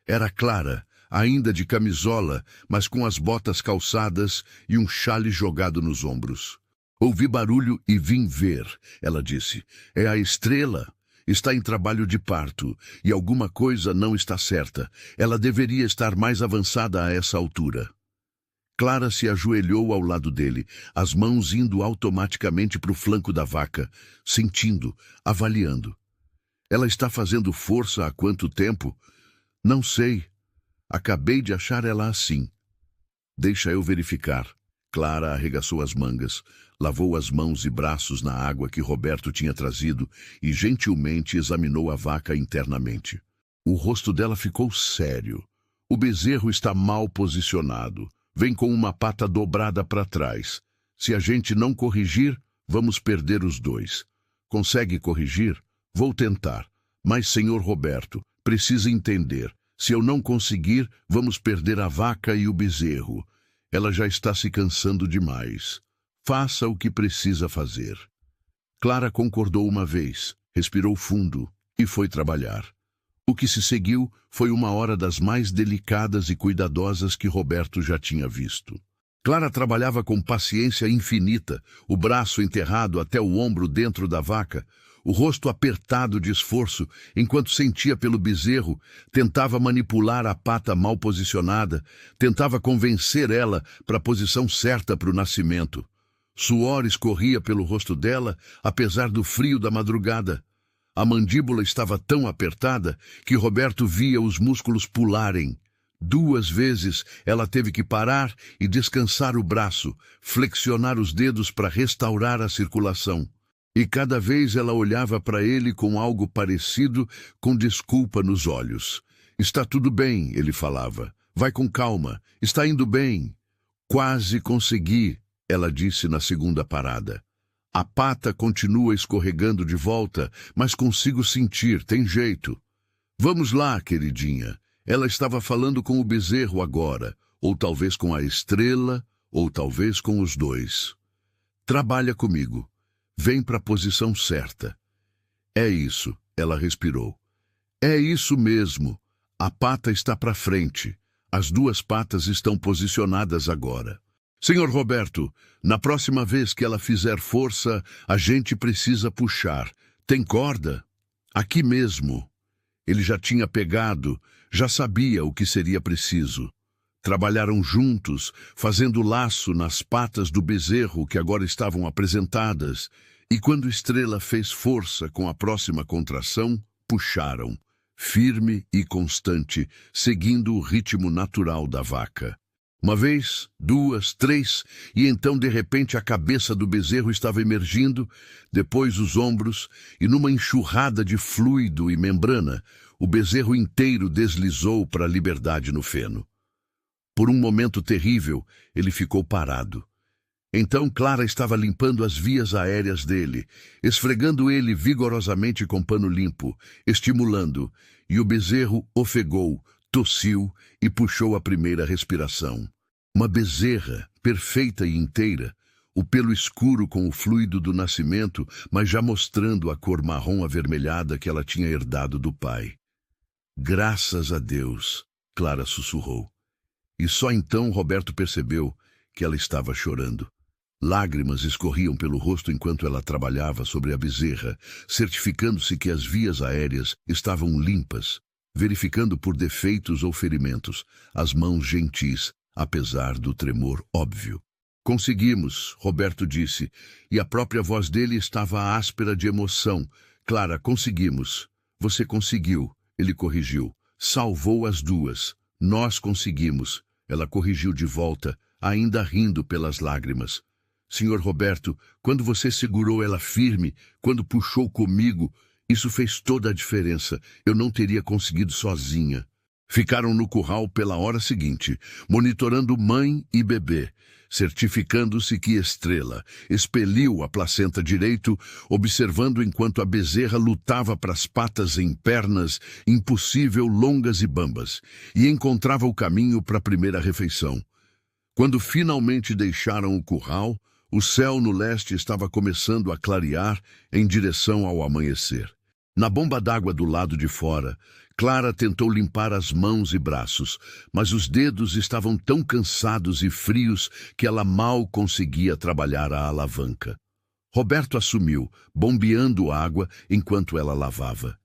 Era Clara, ainda de camisola, mas com as botas calçadas e um xale jogado nos ombros. Ouvi barulho e vim ver, ela disse. É a Estrela. Está em trabalho de parto, e alguma coisa não está certa. Ela deveria estar mais avançada a essa altura. Clara se ajoelhou ao lado dele, as mãos indo automaticamente para o flanco da vaca, sentindo, avaliando. Ela está fazendo força há quanto tempo? Não sei. Acabei de achar ela assim. Deixa eu verificar. Clara arregaçou as mangas, lavou as mãos e braços na água que Roberto tinha trazido e gentilmente examinou a vaca internamente. O rosto dela ficou sério. O bezerro está mal posicionado. Vem com uma pata dobrada para trás. Se a gente não corrigir, vamos perder os dois. Consegue corrigir? Vou tentar. Mas, senhor Roberto, precisa entender. Se eu não conseguir, vamos perder a vaca e o bezerro. Ela já está se cansando demais. Faça o que precisa fazer. Clara concordou uma vez, respirou fundo e foi trabalhar. O que se seguiu foi uma hora das mais delicadas e cuidadosas que Roberto já tinha visto. Clara trabalhava com paciência infinita, o braço enterrado até o ombro dentro da vaca, o rosto apertado de esforço, enquanto sentia pelo bezerro, tentava manipular a pata mal posicionada, tentava convencer ela para a posição certa para o nascimento. Suor escorria pelo rosto dela, apesar do frio da madrugada. A mandíbula estava tão apertada que Roberto via os músculos pularem. 2 vezes ela teve que parar e descansar o braço, flexionar os dedos para restaurar a circulação. E cada vez ela olhava para ele com algo parecido com desculpa nos olhos. Está tudo bem, ele falava. Vai com calma. Está indo bem. Quase consegui, ela disse na segunda parada. A pata continua escorregando de volta, mas consigo sentir, tem jeito. Vamos lá, queridinha. Ela estava falando com o bezerro agora, ou talvez com a Estrela, ou talvez com os dois. Trabalha comigo. Vem para a posição certa. É isso, ela respirou. É isso mesmo. A pata está para frente. As 2 patas estão posicionadas agora. Senhor Roberto, na próxima vez que ela fizer força, a gente precisa puxar. Tem corda? Aqui mesmo. Ele já tinha pegado, já sabia o que seria preciso. Trabalharam juntos, fazendo laço nas patas do bezerro que agora estavam apresentadas, e quando Estrela fez força com a próxima contração, puxaram, firme e constante, seguindo o ritmo natural da vaca. 1 vez, 2, 3, e então de repente a cabeça do bezerro estava emergindo, depois os ombros, e numa enxurrada de fluido e membrana, o bezerro inteiro deslizou para a liberdade no feno. Por um momento terrível, ele ficou parado. Então Clara estava limpando as vias aéreas dele, esfregando ele vigorosamente com pano limpo, estimulando, e o bezerro ofegou, tossiu e puxou a primeira respiração. Uma bezerra, perfeita e inteira, o pelo escuro com o fluido do nascimento, mas já mostrando a cor marrom avermelhada que ela tinha herdado do pai. Graças a Deus, Clara sussurrou. E só então Roberto percebeu que ela estava chorando. Lágrimas escorriam pelo rosto enquanto ela trabalhava sobre a bezerra, certificando-se que as vias aéreas estavam limpas, verificando por defeitos ou ferimentos, as mãos gentis, apesar do tremor óbvio. Conseguimos, Roberto disse, e a própria voz dele estava áspera de emoção. Clara, conseguimos. Você conseguiu, ele corrigiu. Salvou as duas. Nós conseguimos. Ela corrigiu de volta, ainda rindo pelas lágrimas. Senhor Roberto, quando você segurou ela firme, quando puxou comigo, isso fez toda a diferença. Eu não teria conseguido sozinha. Ficaram no curral pela hora seguinte, monitorando mãe e bebê, certificando-se que Estrela expeliu a placenta direito, observando enquanto a bezerra lutava para as patas em pernas, impossível, longas e bambas, e encontrava o caminho para a primeira refeição. Quando finalmente deixaram o curral, o céu no leste estava começando a clarear em direção ao amanhecer. Na bomba d'água do lado de fora, Clara tentou limpar as mãos e braços, mas os dedos estavam tão cansados e frios que ela mal conseguia trabalhar a alavanca. Roberto assumiu, bombeando água enquanto ela lavava.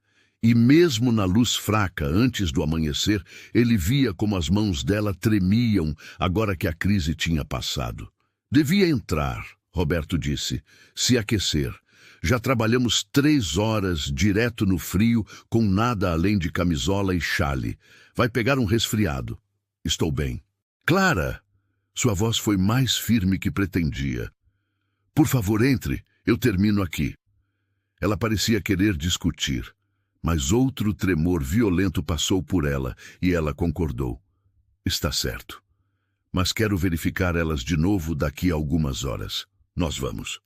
E mesmo na luz fraca, antes do amanhecer, ele via como as mãos dela tremiam agora que a crise tinha passado. Devia entrar, Roberto disse, se aquecer. Já trabalhamos 3 horas direto no frio, com nada além de camisola e chale. Vai pegar um resfriado. Estou bem. Clara! Sua voz foi mais firme que pretendia. Por favor, entre. Eu termino aqui. Ela parecia querer discutir, mas outro tremor violento passou por ela e ela concordou. Está certo. Mas quero verificar elas de novo daqui a algumas horas. Nós vamos.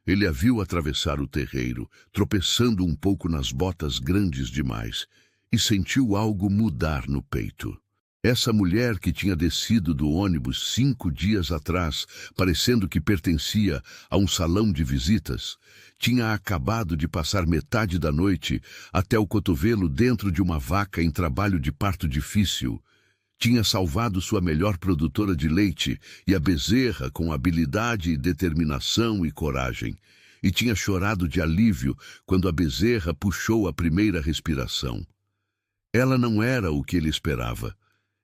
Ele a viu atravessar o terreiro, tropeçando um pouco nas botas grandes demais, e sentiu algo mudar no peito. Essa mulher que tinha descido do ônibus 5 dias atrás, parecendo que pertencia a um salão de visitas, tinha acabado de passar metade da noite até o cotovelo dentro de uma vaca em trabalho de parto difícil. Tinha salvado sua melhor produtora de leite e a bezerra com habilidade, determinação e coragem. E tinha chorado de alívio quando a bezerra puxou a primeira respiração. Ela não era o que ele esperava.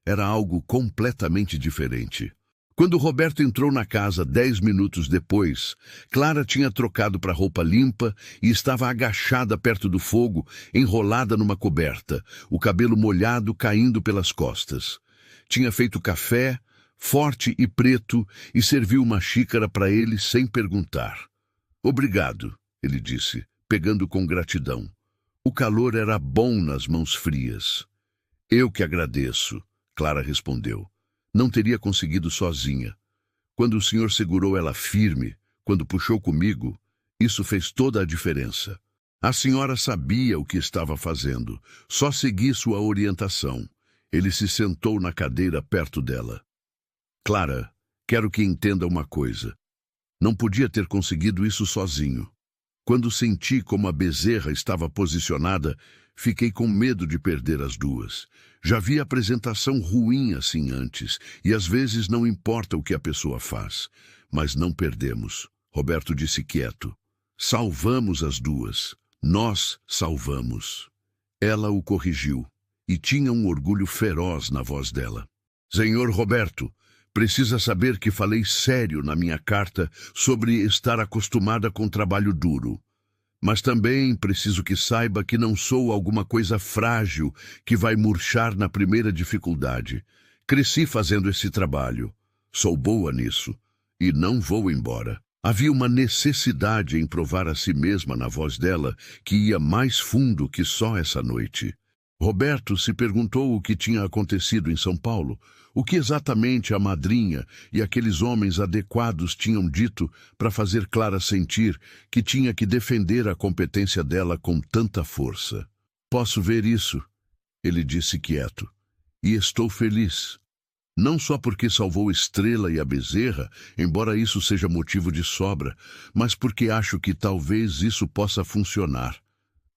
Era algo completamente diferente. Quando Roberto entrou na casa 10 minutos depois, Clara tinha trocado para roupa limpa e estava agachada perto do fogo, enrolada numa coberta, o cabelo molhado caindo pelas costas. Tinha feito café, forte e preto, e serviu uma xícara para ele sem perguntar. Obrigado, ele disse, pegando com gratidão. O calor era bom nas mãos frias. Eu que agradeço, Clara respondeu. Não teria conseguido sozinha. Quando o senhor segurou ela firme, quando puxou comigo, isso fez toda a diferença. A senhora sabia o que estava fazendo, só segui sua orientação. Ele se sentou na cadeira perto dela. Clara, quero que entenda uma coisa. Não podia ter conseguido isso sozinho. Quando senti como a bezerra estava posicionada, fiquei com medo de perder as duas. Já vi apresentação ruim assim antes, e às vezes não importa o que a pessoa faz. Mas não perdemos, Roberto disse quieto. Salvamos as duas. Nós salvamos. Ela o corrigiu, e tinha um orgulho feroz na voz dela. Senhor Roberto, precisa saber que falei sério na minha carta sobre estar acostumada com trabalho duro. Mas também preciso que saiba que não sou alguma coisa frágil que vai murchar na primeira dificuldade. Cresci fazendo esse trabalho. Sou boa nisso. E não vou embora. Havia uma necessidade em provar a si mesma na voz dela que ia mais fundo que só essa noite. Roberto se perguntou o que tinha acontecido em São Paulo, o que exatamente a madrinha e aqueles homens adequados tinham dito para fazer Clara sentir que tinha que defender a competência dela com tanta força. Posso ver isso, ele disse quieto, e estou feliz. Não só porque salvou Estrela e a bezerra, embora isso seja motivo de sobra, mas porque acho que talvez isso possa funcionar.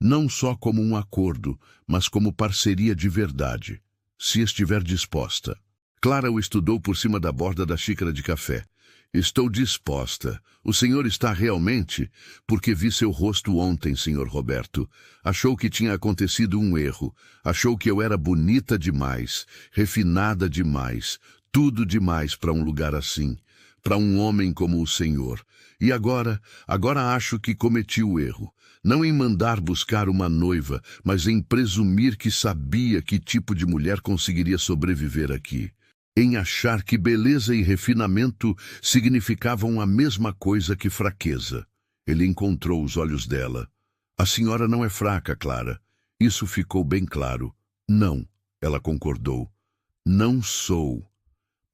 Não só como um acordo, mas como parceria de verdade, se estiver disposta. Clara o estudou por cima da borda da xícara de café. Estou disposta. O senhor está realmente? Porque vi seu rosto ontem, senhor Roberto. Achou que tinha acontecido um erro. Achou que eu era bonita demais, refinada demais, tudo demais para um lugar assim. para um homem como o Senhor. E agora acho que cometi o erro, não em mandar buscar uma noiva, mas em presumir que sabia que tipo de mulher conseguiria sobreviver aqui. Em achar que beleza e refinamento significavam a mesma coisa que fraqueza. Ele encontrou os olhos dela. A senhora não é fraca, Clara. Isso ficou bem claro. Não, ela concordou. Não sou.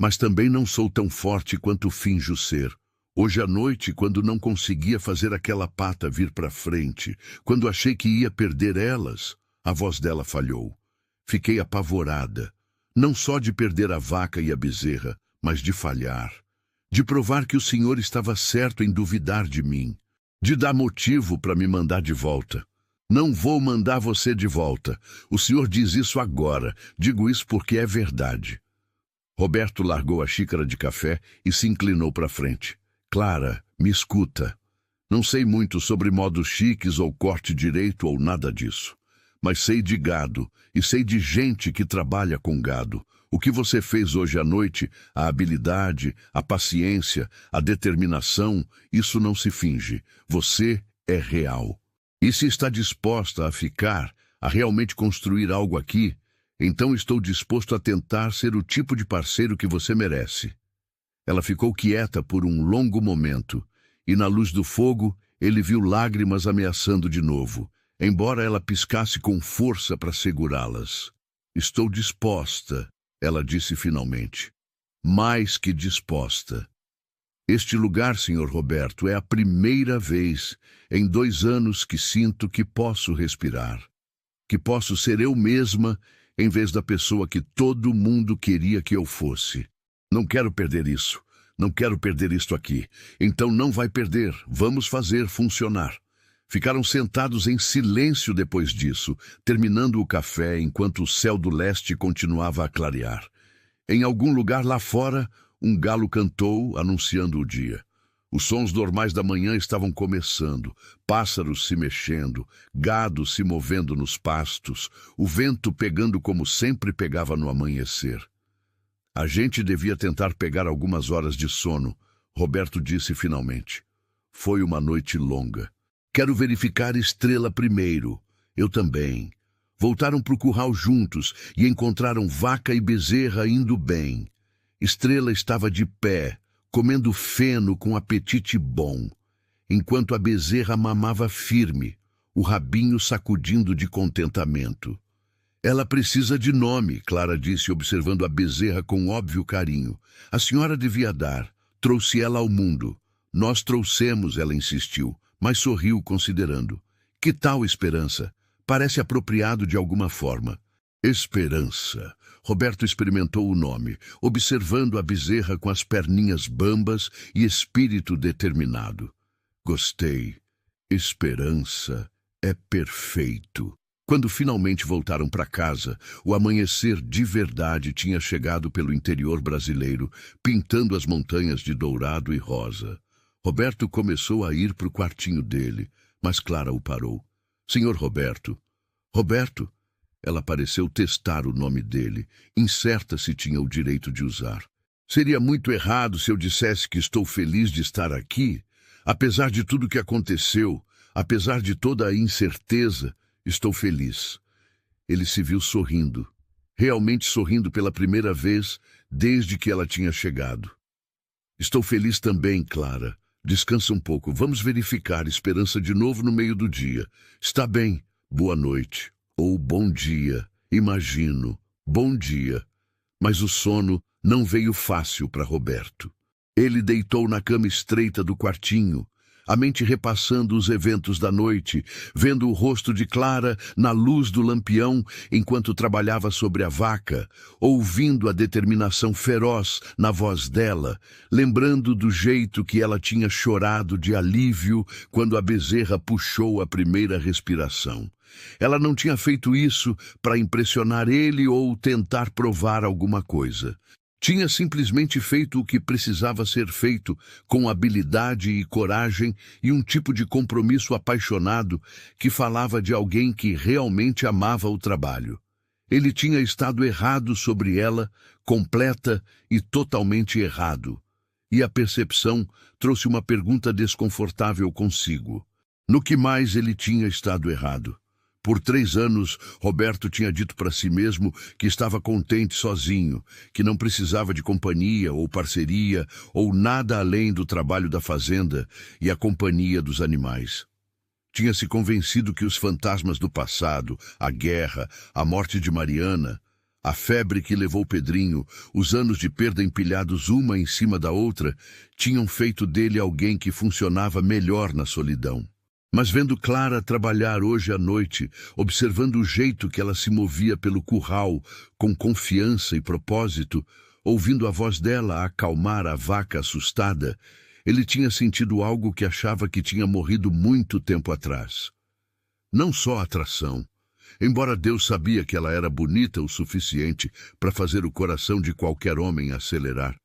Mas também não sou tão forte quanto finjo ser. Hoje à noite, quando não conseguia fazer aquela pata vir para frente, quando achei que ia perder elas, a voz dela falhou. Fiquei apavorada, não só de perder a vaca e a bezerra, mas de falhar, de provar que o senhor estava certo em duvidar de mim, de dar motivo para me mandar de volta. Não vou mandar você de volta. O senhor diz isso agora. Digo isso porque é verdade. Roberto largou a xícara de café e se inclinou para frente. Clara, me escuta. Não sei muito sobre modos chiques ou corte direito ou nada disso. Mas sei de gado e sei de gente que trabalha com gado. O que você fez hoje à noite, a habilidade, a paciência, a determinação, isso não se finge. Você é real. E se está disposta a ficar, a realmente construir algo aqui, então estou disposto a tentar ser o tipo de parceiro que você merece. Ela ficou quieta por um longo momento, e na luz do fogo ele viu lágrimas ameaçando de novo, embora ela piscasse com força para segurá-las. Estou disposta, ela disse finalmente. Mais que disposta. Este lugar, Sr. Roberto, é a primeira vez em 2 anos que sinto que posso respirar, que posso ser eu mesma em vez da pessoa que todo mundo queria que eu fosse. Não quero perder isso. Não quero perder isto aqui. Então não vai perder. Vamos fazer funcionar. Ficaram sentados em silêncio depois disso, terminando o café enquanto o céu do leste continuava a clarear. Em algum lugar lá fora, um galo cantou, anunciando o dia. Os sons normais da manhã estavam começando, pássaros se mexendo, gado se movendo nos pastos, o vento pegando como sempre pegava no amanhecer. A gente devia tentar pegar algumas horas de sono, Roberto disse finalmente. Foi uma noite longa. Quero verificar estrela primeiro. Eu também. Voltaram para o curral juntos e encontraram vaca e bezerra indo bem. Estrela estava de pé, comendo feno com apetite bom, enquanto a bezerra mamava firme, o rabinho sacudindo de contentamento. Ela precisa de nome, Clara disse, observando a bezerra com óbvio carinho. A senhora devia dar. Trouxe ela ao mundo. Nós trouxemos, ela insistiu, mas sorriu considerando. Que tal Esperança? Parece apropriado de alguma forma. Esperança. Roberto experimentou o nome, observando a bezerra com as perninhas bambas e espírito determinado. Gostei. Esperança é perfeito. Quando finalmente voltaram para casa, o amanhecer de verdade tinha chegado pelo interior brasileiro, pintando as montanhas de dourado e rosa. Roberto começou a ir para o quartinho dele, mas Clara o parou. Senhor Roberto. Roberto? Ela pareceu testar o nome dele, incerta se tinha o direito de usar. Seria muito errado se eu dissesse que estou feliz de estar aqui? Apesar de tudo que aconteceu, apesar de toda a incerteza, estou feliz. Ele se viu sorrindo, realmente sorrindo pela primeira vez desde que ela tinha chegado. Estou feliz também, Clara. Descansa um pouco. Vamos verificar Esperança de novo no meio do dia. Está bem. Boa noite. Ou bom dia. Imagino. Bom dia. Mas o sono não veio fácil para Roberto. Ele deitou na cama estreita do quartinho, a mente repassando os eventos da noite, vendo o rosto de Clara na luz do lampião enquanto trabalhava sobre a vaca, ouvindo a determinação feroz na voz dela, lembrando do jeito que ela tinha chorado de alívio quando a bezerra puxou a primeira respiração. Ela não tinha feito isso para impressionar ele ou tentar provar alguma coisa. Tinha simplesmente feito o que precisava ser feito, com habilidade e coragem e um tipo de compromisso apaixonado que falava de alguém que realmente amava o trabalho. Ele tinha estado errado sobre ela, completa e totalmente errado. E a percepção trouxe uma pergunta desconfortável consigo. No que mais ele tinha estado errado? Por 3 anos, Roberto tinha dito para si mesmo que estava contente sozinho, que não precisava de companhia ou parceria ou nada além do trabalho da fazenda e a companhia dos animais. Tinha se convencido que os fantasmas do passado, a guerra, a morte de Mariana, a febre que levou Pedrinho, os anos de perda empilhados uma em cima da outra, tinham feito dele alguém que funcionava melhor na solidão. Mas vendo Clara trabalhar hoje à noite, observando o jeito que ela se movia pelo curral, com confiança e propósito, ouvindo a voz dela acalmar a vaca assustada, ele tinha sentido algo que achava que tinha morrido muito tempo atrás. Não só atração. Embora Deus sabia que ela era bonita o suficiente para fazer o coração de qualquer homem acelerar,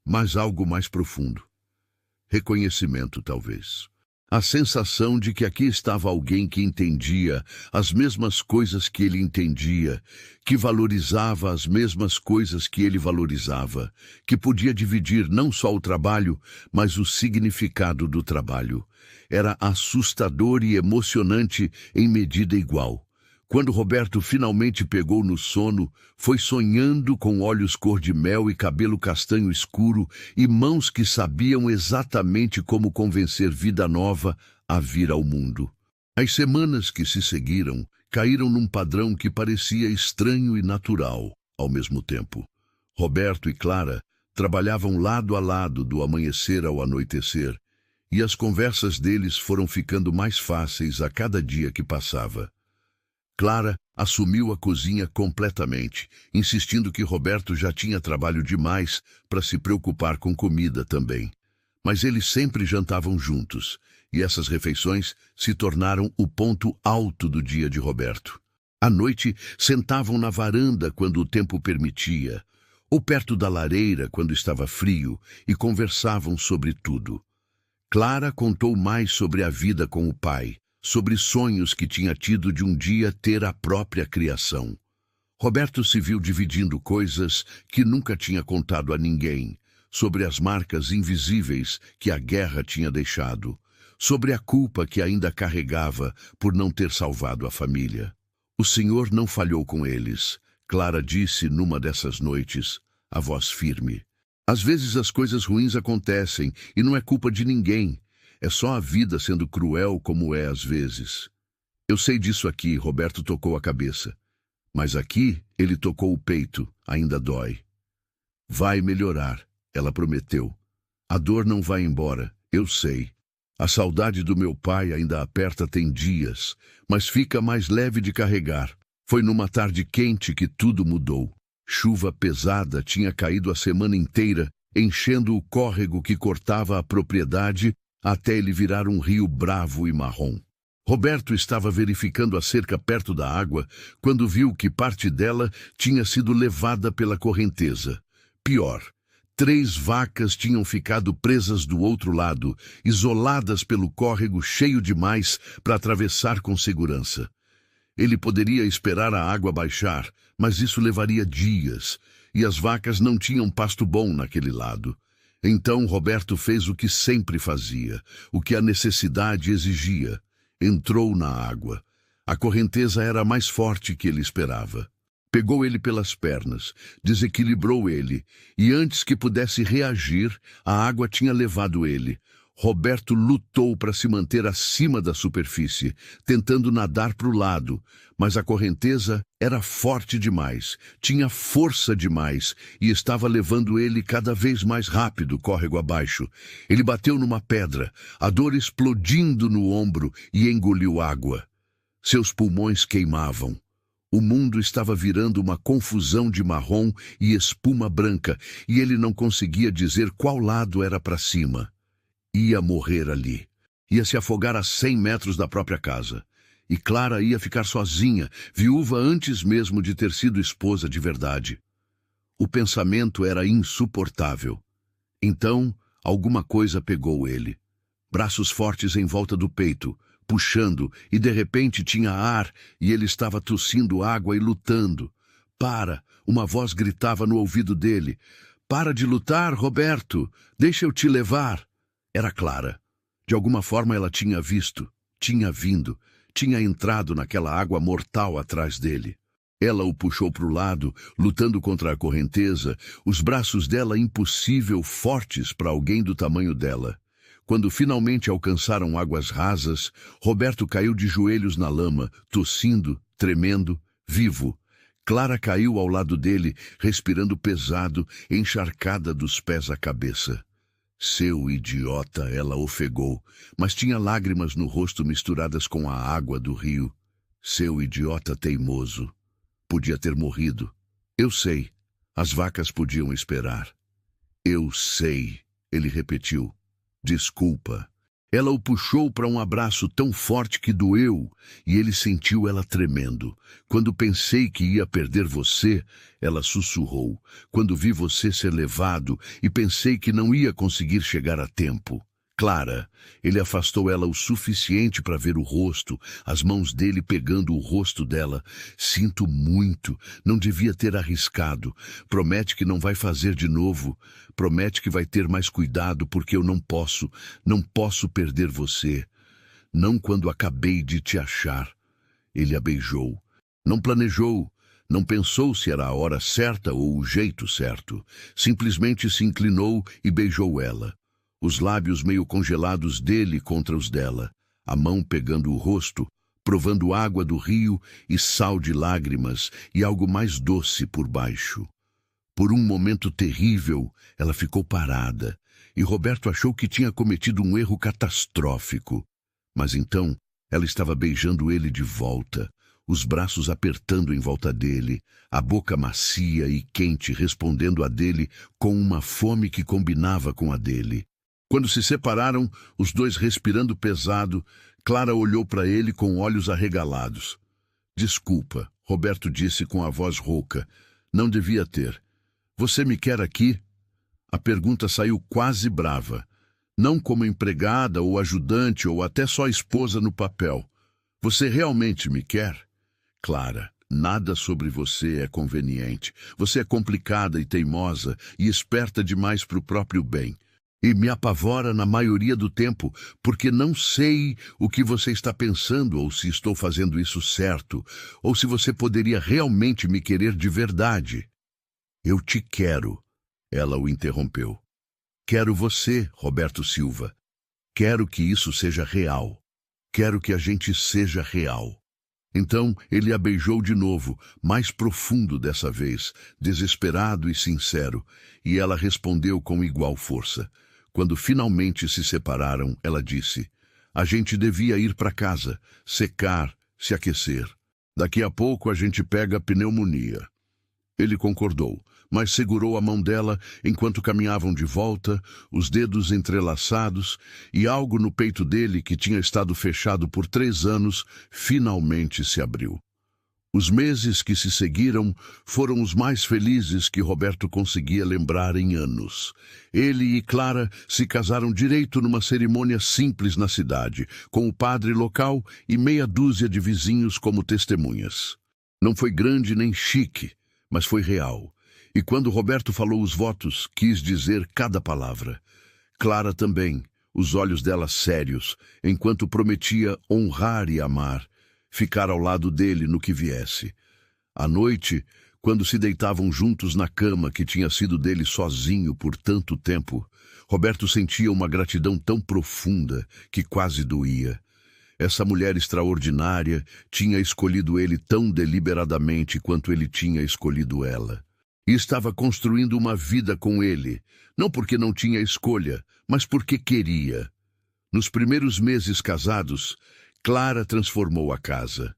mas algo mais profundo. Reconhecimento, talvez. A sensação de que aqui estava alguém que entendia as mesmas coisas que ele entendia, que valorizava as mesmas coisas que ele valorizava, que podia dividir não só o trabalho, mas o significado do trabalho. Era assustador e emocionante em medida igual. Quando Roberto finalmente pegou no sono, foi sonhando com olhos cor-de-mel e cabelo castanho escuro e mãos que sabiam exatamente como convencer vida nova a vir ao mundo. As semanas que se seguiram caíram num padrão que parecia estranho e natural ao mesmo tempo. Roberto e Clara trabalhavam lado a lado do amanhecer ao anoitecer, e as conversas deles foram ficando mais fáceis a cada dia que passava. Clara assumiu a cozinha completamente, insistindo que Roberto já tinha trabalho demais para se preocupar com comida também. Mas eles sempre jantavam juntos, e essas refeições se tornaram o ponto alto do dia de Roberto. À noite, sentavam na varanda quando o tempo permitia, ou perto da lareira quando estava frio, e conversavam sobre tudo. Clara contou mais sobre a vida com o pai, sobre sonhos que tinha tido de um dia ter a própria criação. Roberto se viu dividindo coisas que nunca tinha contado a ninguém, sobre as marcas invisíveis que a guerra tinha deixado, sobre a culpa que ainda carregava por não ter salvado a família. O Senhor não falhou com eles, Clara disse numa dessas noites, a voz firme. Às vezes as coisas ruins acontecem e não é culpa de ninguém. É só a vida sendo cruel como é às vezes. Eu sei disso aqui, Roberto tocou a cabeça. Mas aqui ele tocou o peito, ainda dói. Vai melhorar, ela prometeu. A dor não vai embora, eu sei. A saudade do meu pai ainda aperta tem dias, mas fica mais leve de carregar. Foi numa tarde quente que tudo mudou. Chuva pesada tinha caído a semana inteira, enchendo o córrego que cortava a propriedade até ele virar um rio bravo e marrom. Roberto estava verificando a cerca perto da água quando viu que parte dela tinha sido levada pela correnteza. Pior, 3 vacas tinham ficado presas do outro lado, isoladas pelo córrego cheio demais para atravessar com segurança. Ele poderia esperar a água baixar, mas isso levaria dias, e as vacas não tinham pasto bom naquele lado. Então Roberto fez o que sempre fazia, o que a necessidade exigia. Entrou na água. A correnteza era mais forte que ele esperava. Pegou ele pelas pernas, desequilibrou ele, e antes que pudesse reagir, a água tinha levado ele. Roberto lutou para se manter acima da superfície, tentando nadar para o lado, mas a correnteza era forte demais, tinha força demais e estava levando ele cada vez mais rápido córrego abaixo. Ele bateu numa pedra, a dor explodindo no ombro e engoliu água. Seus pulmões queimavam. O mundo estava virando uma confusão de marrom e espuma branca, e ele não conseguia dizer qual lado era para cima. Ia morrer ali. Ia se afogar a 100 metros da própria casa. E Clara ia ficar sozinha, viúva antes mesmo de ter sido esposa de verdade. O pensamento era insuportável. Então, alguma coisa pegou ele. Braços fortes em volta do peito, puxando, e de repente tinha ar, e ele estava tossindo água e lutando. Para! Uma voz gritava no ouvido dele. Para de lutar, Roberto. Deixa eu te levar. Era Clara. De alguma forma ela tinha visto, tinha vindo, tinha entrado naquela água mortal atrás dele. Ela o puxou para o lado, lutando contra a correnteza, os braços dela impossível fortes para alguém do tamanho dela. Quando finalmente alcançaram águas rasas, Roberto caiu de joelhos na lama, tossindo, tremendo, vivo. Clara caiu ao lado dele, respirando pesado, encharcada dos pés à cabeça. Seu idiota, ela ofegou, mas tinha lágrimas no rosto misturadas com a água do rio. Seu idiota teimoso. Podia ter morrido. Eu sei. As vacas podiam esperar. Eu sei, ele repetiu. Desculpa. Ela o puxou para um abraço tão forte que doeu, e ele sentiu ela tremendo. Quando pensei que ia perder você, ela sussurrou. Quando vi você ser levado e pensei que não ia conseguir chegar a tempo. Clara, ele afastou ela o suficiente para ver o rosto, as mãos dele pegando o rosto dela. Sinto muito, não devia ter arriscado. Promete que não vai fazer de novo. Promete que vai ter mais cuidado, porque eu não posso perder você. Não quando acabei de te achar. Ele a beijou. Não planejou, não pensou se era a hora certa ou o jeito certo. Simplesmente se inclinou e beijou ela. Os lábios meio congelados dele contra os dela, a mão pegando o rosto, provando água do rio e sal de lágrimas e algo mais doce por baixo. Por um momento terrível, ela ficou parada, e Roberto achou que tinha cometido um erro catastrófico. Mas então, ela estava beijando ele de volta, os braços apertando em volta dele, a boca macia e quente respondendo a dele com uma fome que combinava com a dele. Quando se separaram, os dois respirando pesado, Clara olhou para ele com olhos arregalados. Desculpa, Roberto disse com a voz rouca. Não devia ter. Você me quer aqui? A pergunta saiu quase brava. Não como empregada ou ajudante ou até só esposa no papel. Você realmente me quer? Clara, nada sobre você é conveniente. Você é complicada e teimosa e esperta demais para o próprio bem. E me apavora na maioria do tempo, porque não sei o que você está pensando ou se estou fazendo isso certo, ou se você poderia realmente me querer de verdade. Eu te quero, ela o interrompeu. Quero você, Roberto Silva. Quero que isso seja real. Quero que a gente seja real. Então ele a beijou de novo, mais profundo dessa vez, desesperado e sincero, e ela respondeu com igual força. Quando finalmente se separaram, ela disse, a gente devia ir para casa, secar, se aquecer. Daqui a pouco a gente pega pneumonia. Ele concordou, mas segurou a mão dela enquanto caminhavam de volta, os dedos entrelaçados, e algo no peito dele, que tinha estado fechado por 3 anos, finalmente se abriu. Os meses que se seguiram foram os mais felizes que Roberto conseguia lembrar em anos. Ele e Clara se casaram direito numa cerimônia simples na cidade, com o padre local e meia dúzia de vizinhos como testemunhas. Não foi grande nem chique, mas foi real. E quando Roberto falou os votos, quis dizer cada palavra. Clara também, os olhos dela sérios, enquanto prometia honrar e amar, ficar ao lado dele no que viesse. À noite, quando se deitavam juntos na cama que tinha sido dele sozinho por tanto tempo, Roberto sentia uma gratidão tão profunda que quase doía. Essa mulher extraordinária tinha escolhido ele tão deliberadamente quanto ele tinha escolhido ela. E estava construindo uma vida com ele, não porque não tinha escolha, mas porque queria. Nos primeiros meses casados, Clara transformou a casa.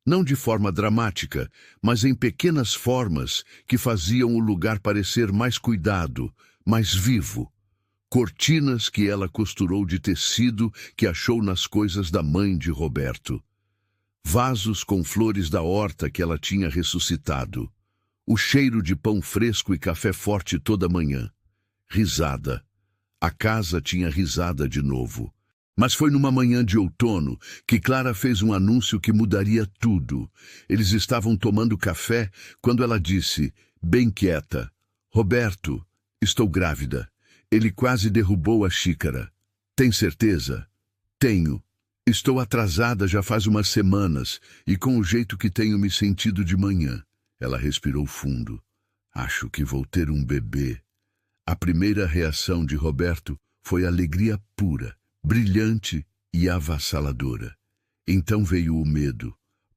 Não de forma dramática, mas em pequenas formas que faziam o lugar parecer mais cuidado, mais vivo. Cortinas que ela costurou de tecido que achou nas coisas da mãe de Roberto. Vasos com flores da horta que ela tinha ressuscitado. O cheiro de pão fresco e café forte toda manhã. Risada. A casa tinha risada de novo. Mas foi numa manhã de outono que Clara fez um anúncio que mudaria tudo. Eles estavam tomando café quando ela disse, bem quieta, Roberto, Estou grávida. Ele quase derrubou a xícara. Tem certeza? Tenho. Estou atrasada já faz umas semanas, e com o jeito que tenho me sentido de manhã. Ela respirou fundo. Acho que vou ter um bebê. A primeira reação de Roberto foi alegria pura, brilhante e avassaladora. Então veio o medo.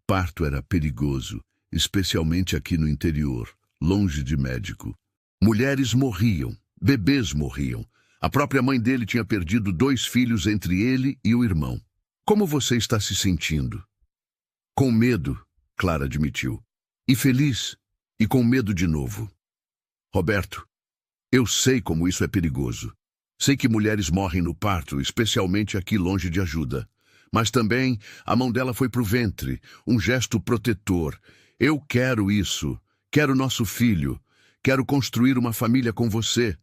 Parto era perigoso, especialmente aqui no interior, longe de médico. Mulheres morriam, bebês morriam. A própria mãe dele tinha perdido 2 filhos entre ele e o irmão. Como você está se sentindo? Com medo, Clara admitiu. E feliz, e com medo de novo. Roberto, eu sei como isso é perigoso. Sei que mulheres morrem no parto, especialmente aqui longe de ajuda. Mas também a mão dela foi pro ventre, um gesto protetor. Eu quero isso. Quero nosso filho. Quero construir uma família com você.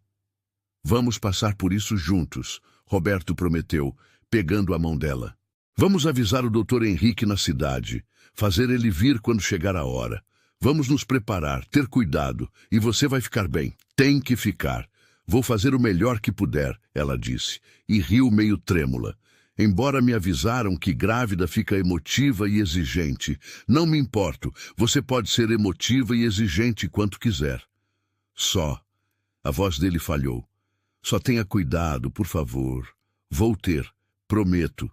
Vamos passar por isso juntos, Roberto prometeu, pegando a mão dela. Vamos avisar o Dr. Henrique na cidade, fazer ele vir quando chegar a hora. Vamos nos preparar, ter cuidado, e você vai ficar bem. Tem que ficar. Vou fazer o melhor que puder, ela disse, e riu meio trêmula. Embora me avisaram que grávida fica emotiva e exigente. Não me importo, você pode ser emotiva e exigente quanto quiser. Só. A voz dele falhou. Só tenha cuidado, por favor. Vou ter, prometo.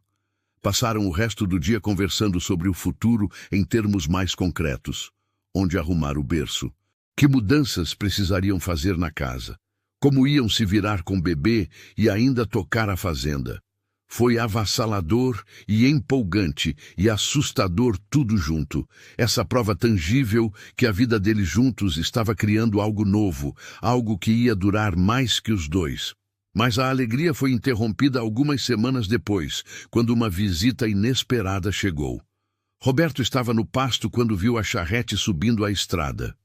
Passaram o resto do dia conversando sobre o futuro em termos mais concretos. Onde arrumar o berço? Que mudanças precisariam fazer na casa? Como iam se virar com o bebê e ainda tocar a fazenda? Foi avassalador e empolgante e assustador tudo junto. Essa prova tangível que a vida deles juntos estava criando algo novo, algo que ia durar mais que os dois. Mas a alegria foi interrompida algumas semanas depois, quando uma visita inesperada chegou. Roberto estava no pasto quando viu a charrete subindo a estrada.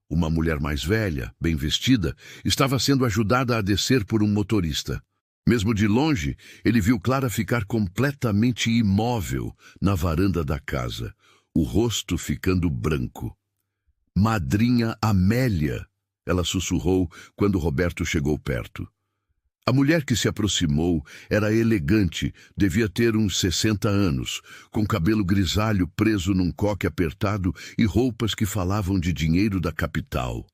Uma mulher mais velha, bem vestida, estava sendo ajudada a descer por um motorista. Mesmo de longe, ele viu Clara ficar completamente imóvel na varanda da casa, o rosto ficando branco. Madrinha Amélia, ela sussurrou quando Roberto chegou perto. A mulher que se aproximou era elegante, devia ter uns 60 anos, com cabelo grisalho preso num coque apertado e roupas que falavam de dinheiro da capital.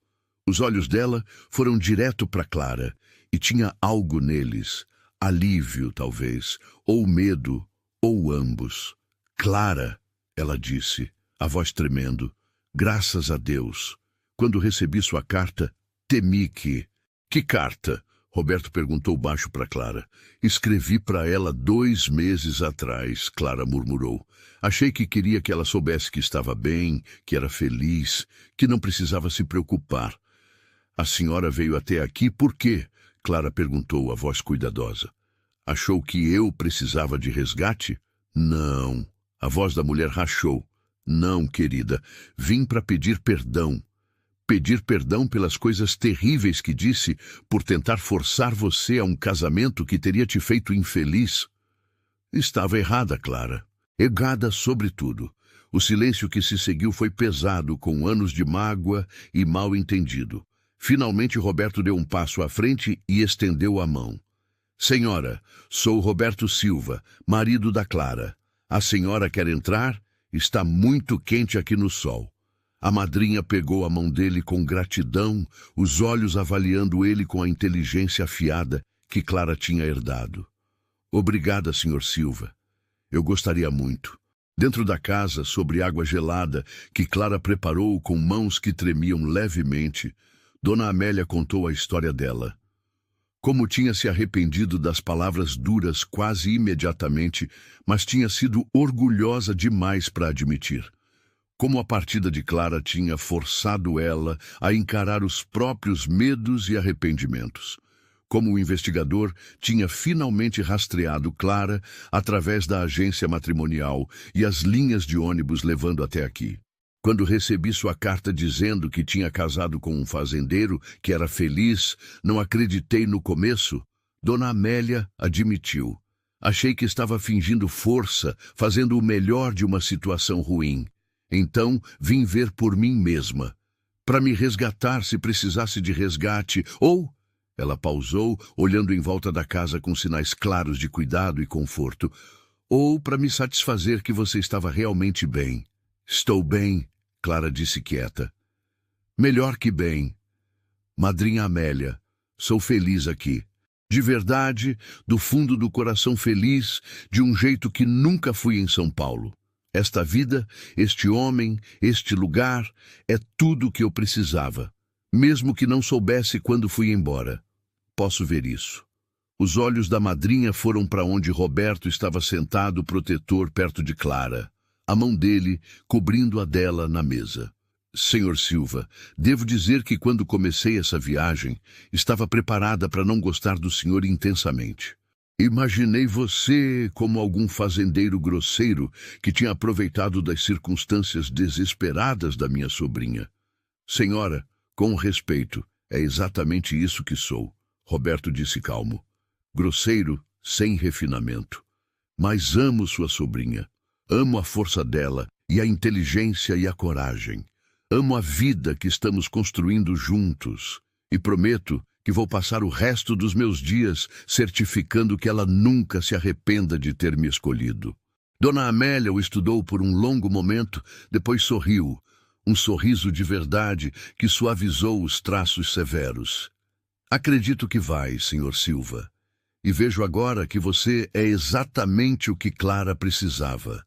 Os olhos dela foram direto para Clara, e tinha algo neles, alívio talvez, ou medo, ou ambos. Clara, ela disse, a voz tremendo, graças a Deus. Quando recebi sua carta, temi que... Que carta? Roberto perguntou baixo para Clara. Escrevi para ela 2 meses atrás, Clara murmurou. Achei que queria que ela soubesse que estava bem, que era feliz, que não precisava se preocupar. A senhora veio até aqui por quê? Clara perguntou, a voz cuidadosa. Achou que eu precisava de resgate? Não. A voz da mulher rachou. Não, querida. Vim para pedir perdão. Pedir perdão pelas coisas terríveis que disse, por tentar forçar você a um casamento que teria te feito infeliz. Estava errada, Clara. Errada sobretudo. O silêncio que se seguiu foi pesado, com anos de mágoa e mal-entendido. Finalmente, Roberto deu um passo à frente e estendeu a mão. Senhora, sou Roberto Silva, marido da Clara. A senhora quer entrar? Está muito quente aqui no sol. A madrinha pegou a mão dele com gratidão, os olhos avaliando ele com a inteligência afiada que Clara tinha herdado. Obrigada, Sr. Silva. Eu gostaria muito. Dentro da casa, sobre água gelada, que Clara preparou com mãos que tremiam levemente, Dona Amélia contou a história dela. Como tinha se arrependido das palavras duras quase imediatamente, mas tinha sido orgulhosa demais para admitir. Como a partida de Clara tinha forçado ela a encarar os próprios medos e arrependimentos. Como o investigador tinha finalmente rastreado Clara através da agência matrimonial e as linhas de ônibus levando até aqui. Quando recebi sua carta dizendo que tinha casado com um fazendeiro, que era feliz, não acreditei no começo. Dona Amélia admitiu. Achei que estava fingindo força, fazendo o melhor de uma situação ruim. Então, vim ver por mim mesma, para me resgatar se precisasse de resgate, ou, Ela pausou, olhando em volta da casa com sinais claros de cuidado e conforto. Ou para me satisfazer que você estava realmente bem. Estou bem, Clara disse quieta. Melhor que bem. Madrinha Amélia, sou feliz aqui. De verdade, do fundo do coração feliz, de um jeito que nunca fui em São Paulo. Esta vida, este homem, este lugar, é tudo o que eu precisava. Mesmo que não soubesse quando fui embora. Posso ver isso. Os olhos da madrinha foram para onde Roberto estava sentado protetor perto de Clara, a mão dele cobrindo a dela na mesa. Senhor Silva, devo dizer que quando comecei essa viagem, estava preparada para não gostar do senhor intensamente. Imaginei você como algum fazendeiro grosseiro que tinha aproveitado das circunstâncias desesperadas da minha sobrinha. Senhora, com respeito, é exatamente isso que sou. Roberto disse calmo. Grosseiro, sem refinamento. Mas amo sua sobrinha. Amo a força dela, e a inteligência e a coragem. Amo a vida que estamos construindo juntos. E prometo que vou passar o resto dos meus dias certificando que ela nunca se arrependa de ter me escolhido. Dona Amélia o estudou por um longo momento, depois sorriu. Um sorriso de verdade que suavizou os traços severos. Acredito que vai, Sr. Silva. E vejo agora que você é exatamente o que Clara precisava.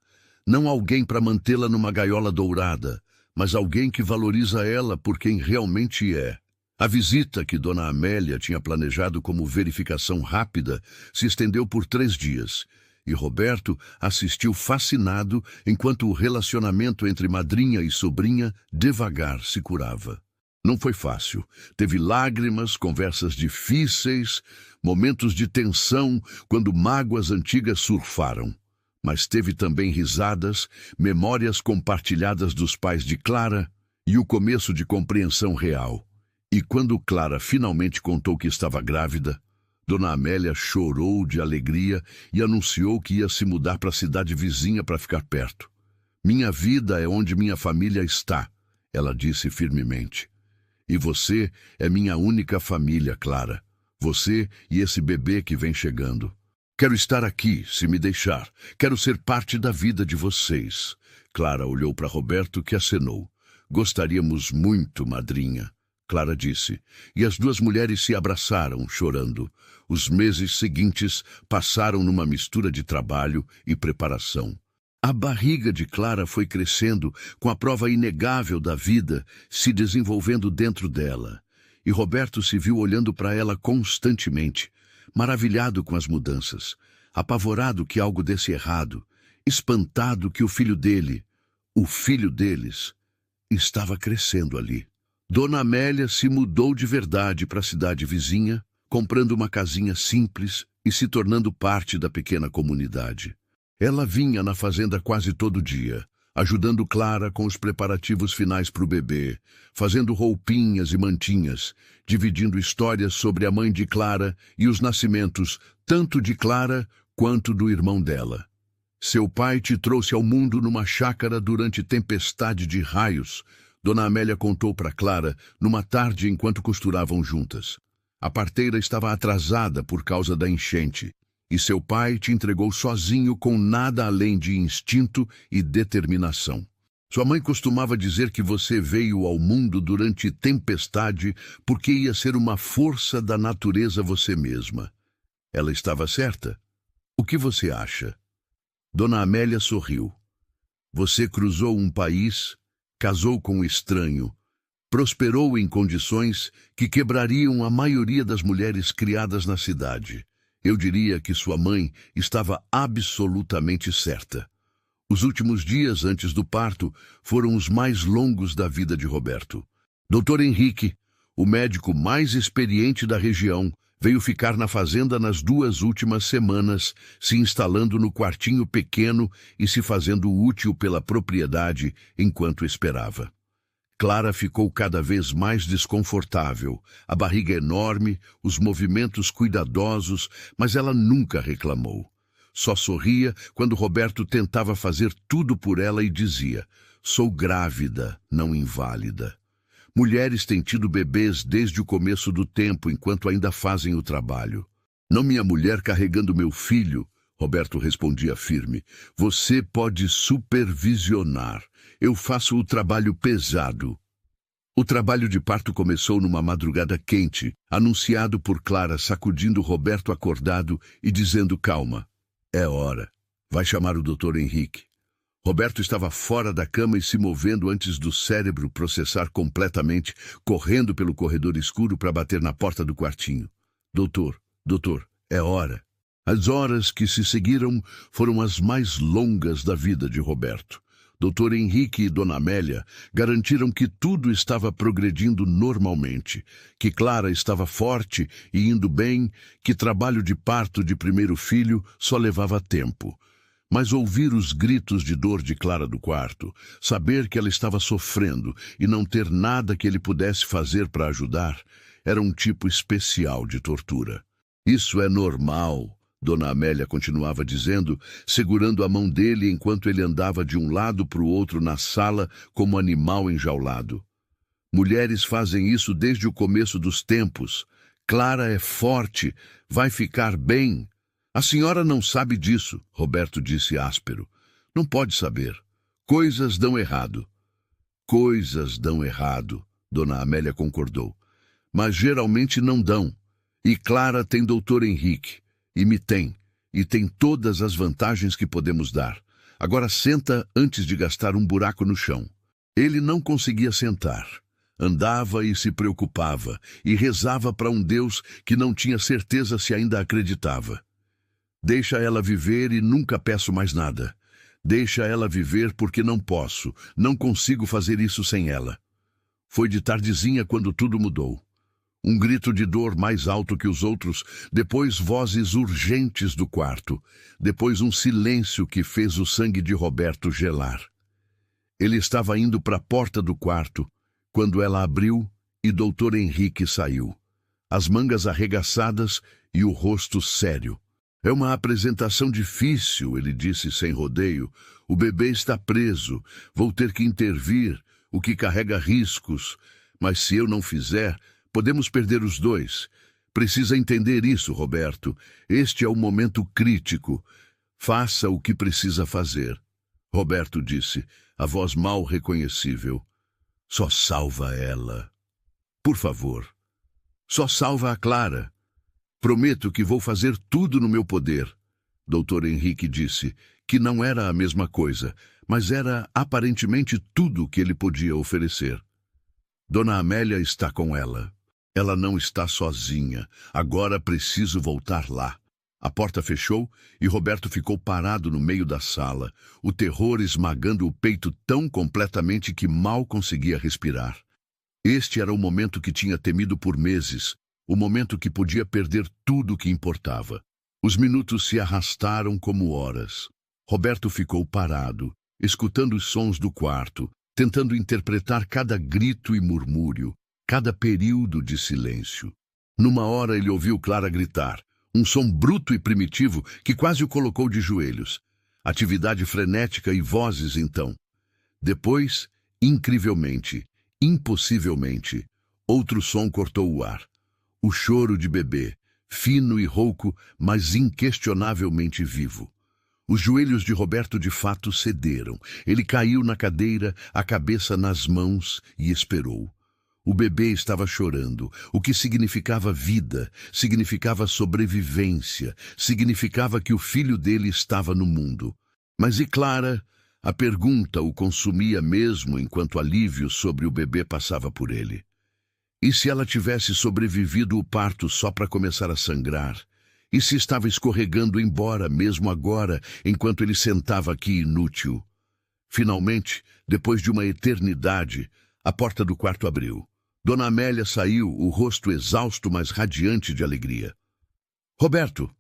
Não alguém para mantê-la numa gaiola dourada, mas alguém que valoriza ela por quem realmente é. A visita que Dona Amélia tinha planejado como verificação rápida se estendeu por 3 dias, e Roberto assistiu fascinado enquanto o relacionamento entre madrinha e sobrinha devagar se curava. Não foi fácil. Teve lágrimas, conversas difíceis, momentos de tensão quando mágoas antigas surfaram. Mas teve também risadas, memórias compartilhadas dos pais de Clara e o começo de compreensão real. E quando Clara finalmente contou que estava grávida, Dona Amélia chorou de alegria e anunciou que ia se mudar para a cidade vizinha para ficar perto. Minha vida é onde minha família está, ela disse firmemente. E você é minha única família, Clara. Você e esse bebê que vem chegando. Quero estar aqui, se me deixar. Quero ser parte da vida de vocês. Clara olhou para Roberto, que acenou. Gostaríamos muito, madrinha, Clara disse. E as duas mulheres se abraçaram, chorando. Os meses seguintes passaram numa mistura de trabalho e preparação. A barriga de Clara foi crescendo, com a prova inegável da vida se desenvolvendo dentro dela. E Roberto se viu olhando para ela constantemente, maravilhado com as mudanças, apavorado que algo desse errado, espantado que o filho deles, estava crescendo ali. Dona Amélia se mudou de verdade para a cidade vizinha, comprando uma casinha simples e se tornando parte da pequena comunidade. Ela vinha na fazenda quase todo dia, ajudando Clara com os preparativos finais para o bebê, fazendo roupinhas e mantinhas, dividindo histórias sobre a mãe de Clara e os nascimentos, tanto de Clara quanto do irmão dela. Seu pai te trouxe ao mundo numa chácara durante tempestade de raios, Dona Amélia contou para Clara numa tarde enquanto costuravam juntas. A parteira estava atrasada por causa da enchente. E seu pai te entregou sozinho com nada além de instinto e determinação. Sua mãe costumava dizer que você veio ao mundo durante tempestade porque ia ser uma força da natureza você mesma. Ela estava certa? O que você acha? Dona Amélia sorriu. Você cruzou um país, casou com um estranho, prosperou em condições que quebrariam a maioria das mulheres criadas na cidade. Eu diria que sua mãe estava absolutamente certa. Os últimos dias antes do parto foram os mais longos da vida de Roberto. Dr. Henrique, o médico mais experiente da região, veio ficar na fazenda nas 2 últimas semanas, se instalando no quartinho pequeno e se fazendo útil pela propriedade enquanto esperava. Clara ficou cada vez mais desconfortável, a barriga enorme, os movimentos cuidadosos, mas ela nunca reclamou. Só sorria quando Roberto tentava fazer tudo por ela e dizia: sou grávida, não inválida. Mulheres têm tido bebês desde o começo do tempo, enquanto ainda fazem o trabalho. Não minha mulher carregando meu filho, Roberto respondia firme. Você pode supervisionar. Eu faço o trabalho pesado. O trabalho de parto começou numa madrugada quente, anunciado por Clara sacudindo Roberto acordado e dizendo calma. É hora. Vai chamar o Dr. Henrique. Roberto estava fora da cama e se movendo antes do cérebro processar completamente, correndo pelo corredor escuro para bater na porta do quartinho. Doutor, é hora. As horas que se seguiram foram as mais longas da vida de Roberto. Dr. Henrique e Dona Amélia garantiram que tudo estava progredindo normalmente, que Clara estava forte e indo bem, que trabalho de parto de primeiro filho só levava tempo. Mas ouvir os gritos de dor de Clara do quarto, saber que ela estava sofrendo e não ter nada que ele pudesse fazer para ajudar, era um tipo especial de tortura. Isso é normal, Dona Amélia continuava dizendo, segurando a mão dele enquanto ele andava de um lado para o outro na sala como animal enjaulado. Mulheres fazem isso desde o começo dos tempos. Clara é forte, vai ficar bem. A senhora não sabe disso, Roberto disse áspero. Não pode saber. Coisas dão errado. Coisas dão errado, Dona Amélia concordou. Mas geralmente não dão. E Clara tem Dr. Henrique. E me tem. E tem todas as vantagens que podemos dar. Agora senta antes de gastar um buraco no chão. Ele não conseguia sentar. Andava e se preocupava. E rezava para um Deus que não tinha certeza se ainda acreditava. Deixa ela viver e nunca peço mais nada. Deixa ela viver porque não posso. Não consigo fazer isso sem ela. Foi de tardezinha quando tudo mudou. Um grito de dor mais alto que os outros, depois vozes urgentes do quarto, depois um silêncio que fez o sangue de Roberto gelar. Ele estava indo para a porta do quarto, quando ela abriu e Dr. Henrique saiu. As mangas arregaçadas e o rosto sério. É uma apresentação difícil, ele disse sem rodeio. O bebê está preso, vou ter que intervir, o que carrega riscos. Mas se eu não fizer, podemos perder os dois. Precisa entender isso, Roberto. Este é o momento crítico. Faça o que precisa fazer. Roberto disse, a voz mal reconhecível. Só salva ela. Por favor. Só salva a Clara. Prometo que vou fazer tudo no meu poder. Dr. Henrique disse que não era a mesma coisa, mas era aparentemente tudo que ele podia oferecer. Dona Amélia está com ela. Ela não está sozinha. Agora preciso voltar lá. A porta fechou e Roberto ficou parado no meio da sala, o terror esmagando o peito tão completamente que mal conseguia respirar. Este era o momento que tinha temido por meses, o momento que podia perder tudo o que importava. Os minutos se arrastaram como horas. Roberto ficou parado, escutando os sons do quarto, tentando interpretar cada grito e murmúrio, cada período de silêncio. Numa hora ele ouviu Clara gritar, um som bruto e primitivo que quase o colocou de joelhos. Atividade frenética e vozes, então. Depois, incrivelmente, impossivelmente, outro som cortou o ar. O choro de bebê, fino e rouco, mas inquestionavelmente vivo. Os joelhos de Roberto de fato cederam. Ele caiu na cadeira, a cabeça nas mãos e esperou. O bebê estava chorando, o que significava vida, significava sobrevivência, significava que o filho dele estava no mundo. Mas e Clara? A pergunta o consumia mesmo enquanto alívio sobre o bebê passava por ele. E se ela tivesse sobrevivido o parto só para começar a sangrar? E se estava escorregando embora mesmo agora, enquanto ele sentava aqui inútil? Finalmente, depois de uma eternidade, a porta do quarto abriu. Dona Amélia saiu, o rosto exausto, mas radiante de alegria. Roberto,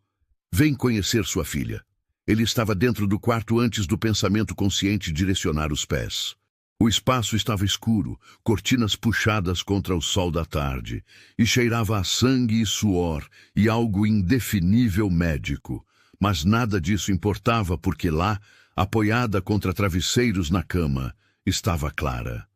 vem conhecer sua filha. Ele estava dentro do quarto antes do pensamento consciente direcionar os pés. O espaço estava escuro, cortinas puxadas contra o sol da tarde, e cheirava a sangue e suor e algo indefinível médico. Mas nada disso importava porque lá, apoiada contra travesseiros na cama, estava Clara.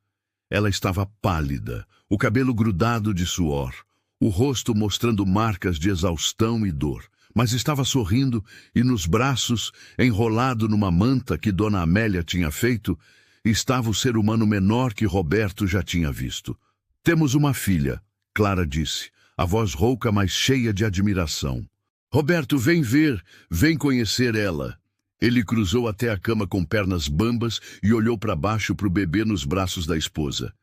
Ela estava pálida, o cabelo grudado de suor, o rosto mostrando marcas de exaustão e dor, mas estava sorrindo e nos braços, enrolado numa manta que Dona Amélia tinha feito, estava o ser humano menor que Roberto já tinha visto. Temos uma filha, Clara disse, a voz rouca, mas cheia de admiração. Roberto, vem ver, vem conhecer ela. Ele cruzou até a cama com pernas bambas e olhou para baixo para o bebê nos braços da esposa.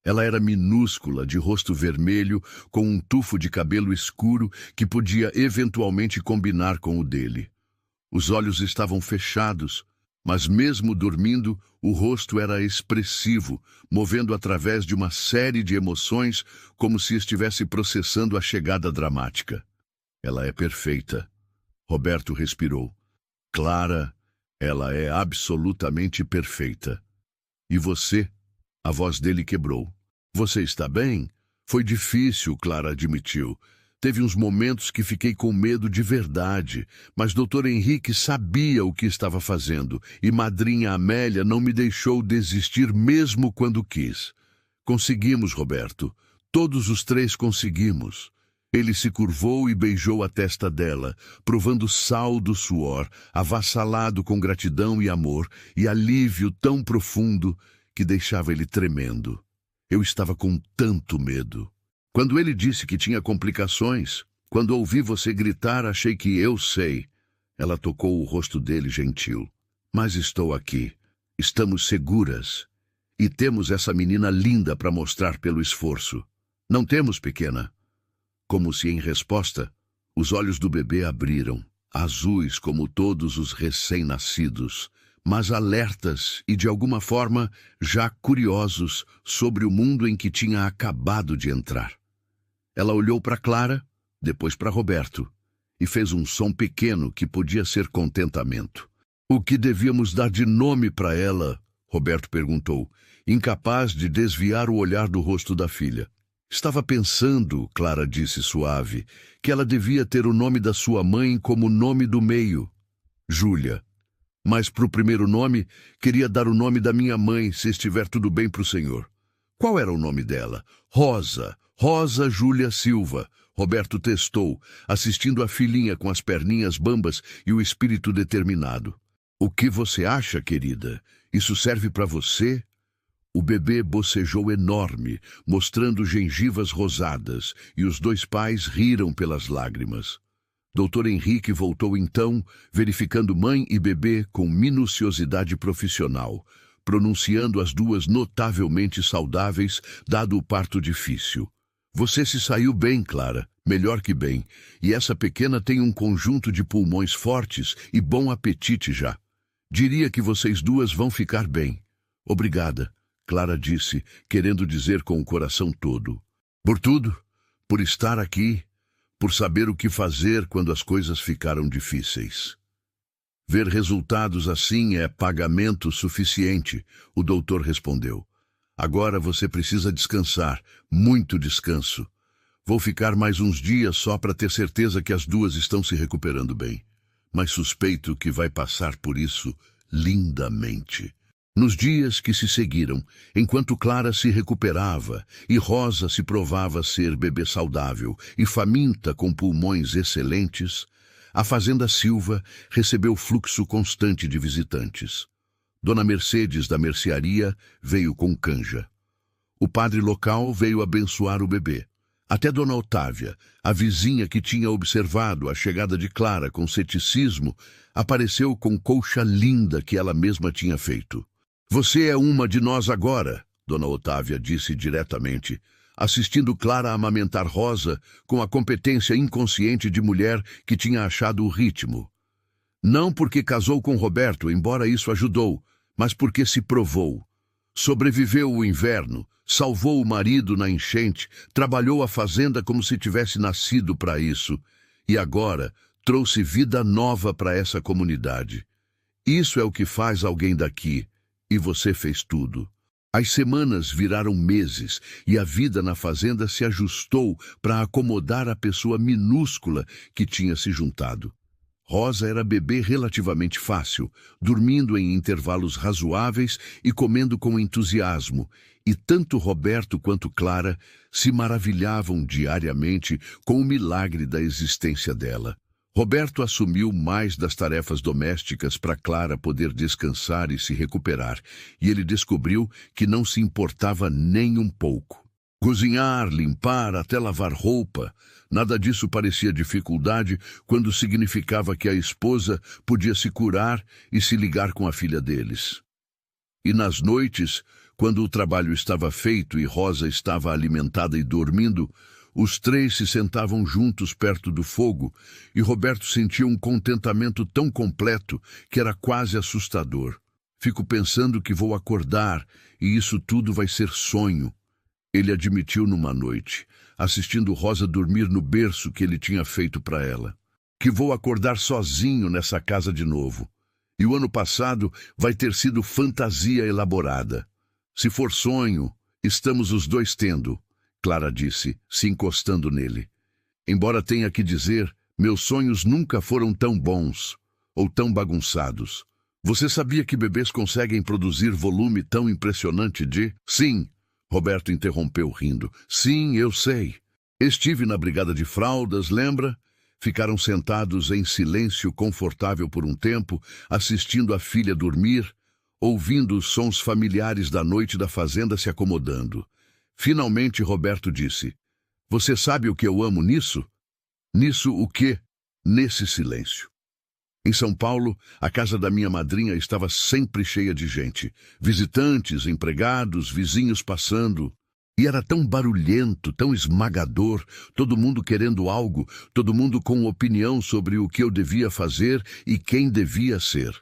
Ela era minúscula, de rosto vermelho, com um tufo de cabelo escuro que podia eventualmente combinar com o dele. Os olhos estavam fechados, mas mesmo dormindo, o rosto era expressivo, movendo através de uma série de emoções como se estivesse processando a chegada dramática. Ela é perfeita. Roberto respirou. Clara, ela é absolutamente perfeita. E você? A voz dele quebrou. Você está bem? Foi difícil, Clara admitiu. Teve uns momentos que fiquei com medo de verdade, mas Dr. Henrique sabia o que estava fazendo e Madrinha Amélia não me deixou desistir mesmo quando quis. Conseguimos, Roberto. Todos os três conseguimos. Ele se curvou e beijou a testa dela, provando sal do suor, avassalado com gratidão e amor, e alívio tão profundo que deixava ele tremendo. Eu estava com tanto medo. Quando ele disse que tinha complicações, quando ouvi você gritar, achei que eu sei. Ela tocou o rosto dele gentil. Mas estou aqui. Estamos seguras. E temos essa menina linda para mostrar pelo esforço. Não temos, pequena? Como se em resposta, os olhos do bebê abriram, azuis como todos os recém-nascidos, mas alertas e, de alguma forma, já curiosos sobre o mundo em que tinha acabado de entrar. Ela olhou para Clara, depois para Roberto, e fez um som pequeno que podia ser contentamento. O que devíamos dar de nome para ela? Roberto perguntou, incapaz de desviar o olhar do rosto da filha. Estava pensando, Clara disse suave, que ela devia ter o nome da sua mãe como nome do meio. Júlia. Mas para o primeiro nome, queria dar o nome da minha mãe, se estiver tudo bem para o senhor. Qual era o nome dela? Rosa. Rosa Júlia Silva. Roberto testou, assistindo a filhinha com as perninhas bambas e o espírito determinado. O que você acha, querida? Isso serve para você? O bebê bocejou enorme, mostrando gengivas rosadas, e os dois pais riram pelas lágrimas. Dr. Henrique voltou então, verificando mãe e bebê com minuciosidade profissional, pronunciando as duas notavelmente saudáveis, dado o parto difícil. Você se saiu bem, Clara, melhor que bem, e essa pequena tem um conjunto de pulmões fortes e bom apetite já. Diria que vocês duas vão ficar bem. Obrigada, Clara disse, querendo dizer com o coração todo. Por tudo, por estar aqui, por saber o que fazer quando as coisas ficaram difíceis. Ver resultados assim é pagamento suficiente, o doutor respondeu. Agora você precisa descansar, muito descanso. Vou ficar mais uns dias só para ter certeza que as duas estão se recuperando bem. Mas suspeito que vai passar por isso lindamente. Nos dias que se seguiram, enquanto Clara se recuperava e Rosa se provava ser bebê saudável e faminta com pulmões excelentes, a Fazenda Silva recebeu fluxo constante de visitantes. Dona Mercedes da mercearia veio com canja. O padre local veio abençoar o bebê. Até Dona Otávia, a vizinha que tinha observado a chegada de Clara com ceticismo, apareceu com colcha linda que ela mesma tinha feito. Você é uma de nós agora, Dona Otávia disse diretamente, assistindo Clara a amamentar Rosa com a competência inconsciente de mulher que tinha achado o ritmo. Não porque casou com Roberto, embora isso ajudou, mas porque se provou. Sobreviveu o inverno, salvou o marido na enchente, trabalhou a fazenda como se tivesse nascido para isso, e agora trouxe vida nova para essa comunidade. Isso é o que faz alguém daqui. E você fez tudo. As semanas viraram meses e a vida na fazenda se ajustou para acomodar a pessoa minúscula que tinha se juntado. Rosa era bebê relativamente fácil, dormindo em intervalos razoáveis e comendo com entusiasmo, e tanto Roberto quanto Clara se maravilhavam diariamente com o milagre da existência dela. Roberto assumiu mais das tarefas domésticas para Clara poder descansar e se recuperar, e ele descobriu que não se importava nem um pouco. Cozinhar, limpar, até lavar roupa, nada disso parecia dificuldade quando significava que a esposa podia se curar e se ligar com a filha deles. E nas noites, quando o trabalho estava feito e Rosa estava alimentada e dormindo, os três se sentavam juntos perto do fogo e Roberto sentia um contentamento tão completo que era quase assustador. Fico pensando que vou acordar e isso tudo vai ser sonho, ele admitiu numa noite, assistindo Rosa dormir no berço que ele tinha feito para ela. Que vou acordar sozinho nessa casa de novo. E o ano passado vai ter sido fantasia elaborada. Se for sonho, estamos os dois tendo, Clara disse, se encostando nele. Embora tenha que dizer, meus sonhos nunca foram tão bons ou tão bagunçados. Você sabia que bebês conseguem produzir volume tão impressionante de... Sim, Roberto interrompeu rindo. Sim, eu sei. Estive na brigada de fraldas, lembra? Ficaram sentados em silêncio confortável por um tempo, assistindo a filha dormir, ouvindo os sons familiares da noite da fazenda se acomodando. Finalmente Roberto disse, você sabe o que eu amo nisso? Nisso o quê? Nesse silêncio. Em São Paulo, a casa da minha madrinha estava sempre cheia de gente. Visitantes, empregados, vizinhos passando. E era tão barulhento, tão esmagador, todo mundo querendo algo, todo mundo com opinião sobre o que eu devia fazer e quem devia ser.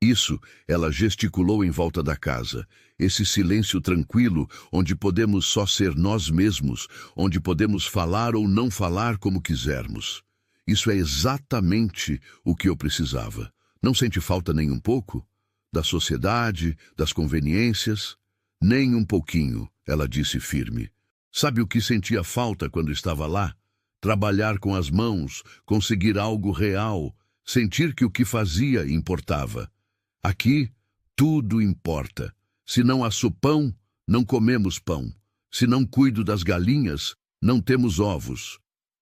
Isso, ela gesticulou em volta da casa. Esse silêncio tranquilo, onde podemos só ser nós mesmos, onde podemos falar ou não falar como quisermos. Isso é exatamente o que eu precisava. Não sente falta nem um pouco? Da sociedade, das conveniências? Nem um pouquinho, ela disse firme. Sabe o que sentia falta quando estava lá? Trabalhar com as mãos, conseguir algo real, sentir que o que fazia importava. Aqui, tudo importa. Se não assou pão, não comemos pão. Se não cuido das galinhas, não temos ovos.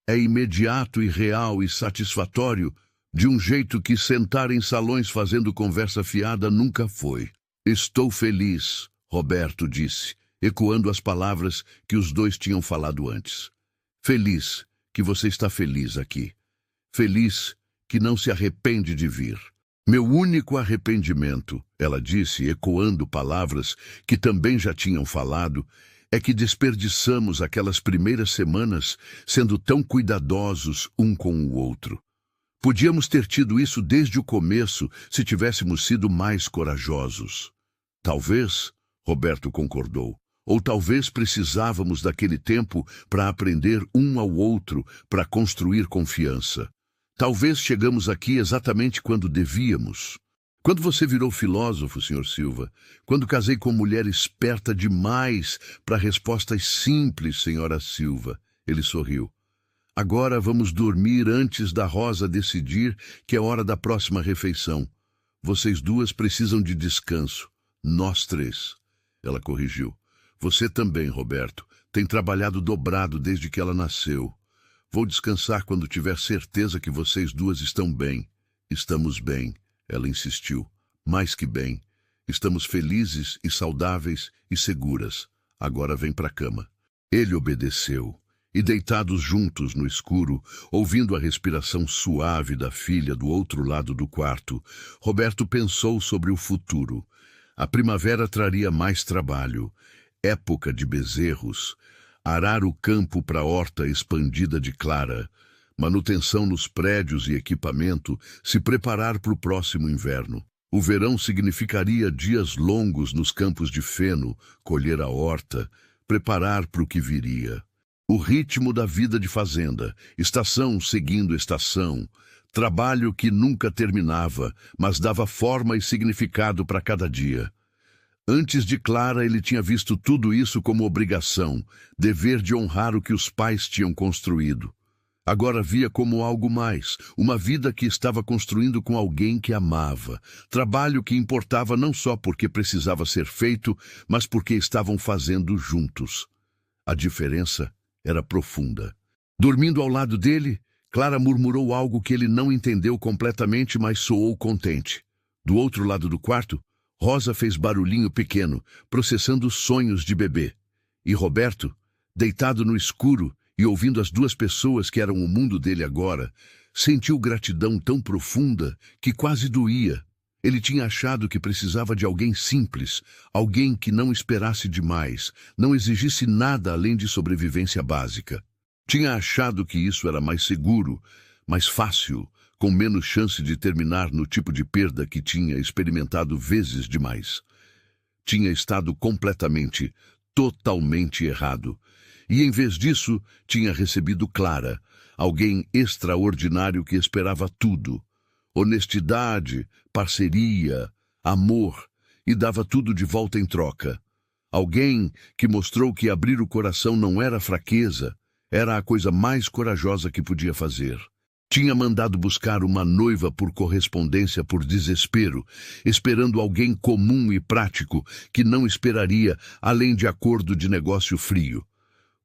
É imediato e real e satisfatório, de um jeito que sentar em salões fazendo conversa fiada nunca foi. Estou feliz, Roberto disse, ecoando as palavras que os dois tinham falado antes. Feliz que você está feliz aqui. Feliz que não se arrepende de vir. Meu único arrependimento, ela disse, ecoando palavras que também já tinham falado, é que desperdiçamos aquelas primeiras semanas sendo tão cuidadosos um com o outro. Podíamos ter tido isso desde o começo se tivéssemos sido mais corajosos. Talvez, Roberto concordou, ou talvez precisávamos daquele tempo para aprender um ao outro, para construir confiança. Talvez chegamos aqui exatamente quando devíamos. Quando você virou filósofo, Sr. Silva, quando casei com mulher esperta demais para respostas simples, Sra. Silva, ele sorriu. Agora vamos dormir antes da Rosa decidir que é hora da próxima refeição. Vocês duas precisam de descanso. Nós três. Ela corrigiu. Você também, Roberto. Tem trabalhado dobrado desde que ela nasceu. Vou descansar quando tiver certeza que vocês duas estão bem. Estamos bem, ela insistiu. Mais que bem. Estamos felizes e saudáveis e seguras. Agora vem para a cama. Ele obedeceu. E deitados juntos no escuro, ouvindo a respiração suave da filha do outro lado do quarto, Roberto pensou sobre o futuro. A primavera traria mais trabalho, época de bezerros, arar o campo para a horta expandida de Clara, manutenção nos prédios e equipamento, se preparar para o próximo inverno. O verão significaria dias longos nos campos de feno, colher a horta, preparar para o que viria. O ritmo da vida de fazenda, estação seguindo estação, trabalho que nunca terminava, mas dava forma e significado para cada dia. Antes de Clara, ele tinha visto tudo isso como obrigação, dever de honrar o que os pais tinham construído. Agora via como algo mais, uma vida que estava construindo com alguém que amava, trabalho que importava não só porque precisava ser feito, mas porque estavam fazendo juntos. A diferença era profunda. Dormindo ao lado dele, Clara murmurou algo que ele não entendeu completamente, mas soou contente. Do outro lado do quarto, Rosa fez barulhinho pequeno, processando sonhos de bebê. E Roberto, deitado no escuro e ouvindo as duas pessoas que eram o mundo dele agora, sentiu gratidão tão profunda que quase doía. Ele tinha achado que precisava de alguém simples, alguém que não esperasse demais, não exigisse nada além de sobrevivência básica. Tinha achado que isso era mais seguro, mais fácil, com menos chance de terminar no tipo de perda que tinha experimentado vezes demais. Tinha estado completamente, totalmente errado. E em vez disso, tinha recebido Clara, alguém extraordinário que esperava tudo. Honestidade, parceria, amor, e dava tudo de volta em troca. Alguém que mostrou que abrir o coração não era fraqueza, era a coisa mais corajosa que podia fazer. Tinha mandado buscar uma noiva por correspondência por desespero, esperando alguém comum e prático que não esperaria além de acordo de negócio frio.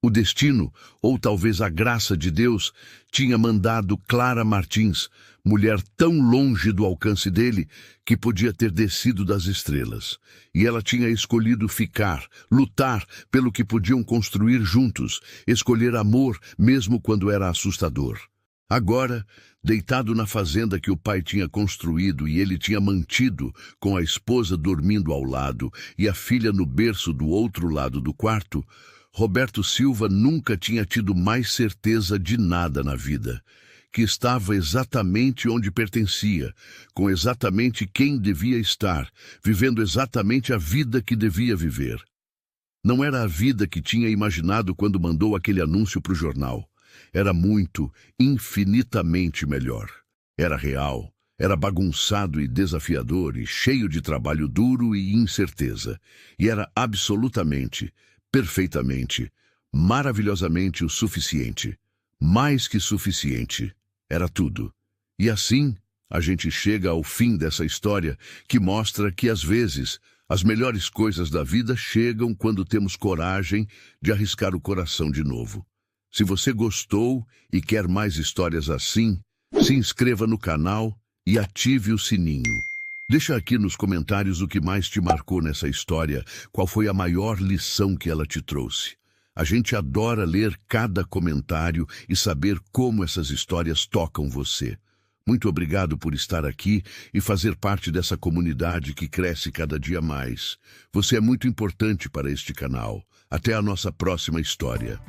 O destino, ou talvez a graça de Deus, tinha mandado Clara Martins, mulher tão longe do alcance dele que podia ter descido das estrelas. E ela tinha escolhido ficar, lutar pelo que podiam construir juntos, escolher amor mesmo quando era assustador. Agora, deitado na fazenda que o pai tinha construído e ele tinha mantido, com a esposa dormindo ao lado e a filha no berço do outro lado do quarto, Roberto Silva nunca tinha tido mais certeza de nada na vida, que estava exatamente onde pertencia, com exatamente quem devia estar, vivendo exatamente a vida que devia viver. Não era a vida que tinha imaginado quando mandou aquele anúncio para o jornal. Era muito, infinitamente melhor. Era real, era bagunçado e desafiador e cheio de trabalho duro e incerteza. E era absolutamente, perfeitamente, maravilhosamente o suficiente. Mais que suficiente. Era tudo. E assim, a gente chega ao fim dessa história que mostra que, às vezes, as melhores coisas da vida chegam quando temos coragem de arriscar o coração de novo. Se você gostou e quer mais histórias assim, se inscreva no canal e ative o sininho. Deixa aqui nos comentários o que mais te marcou nessa história, qual foi a maior lição que ela te trouxe. A gente adora ler cada comentário e saber como essas histórias tocam você. Muito obrigado por estar aqui e fazer parte dessa comunidade que cresce cada dia mais. Você é muito importante para este canal. Até a nossa próxima história.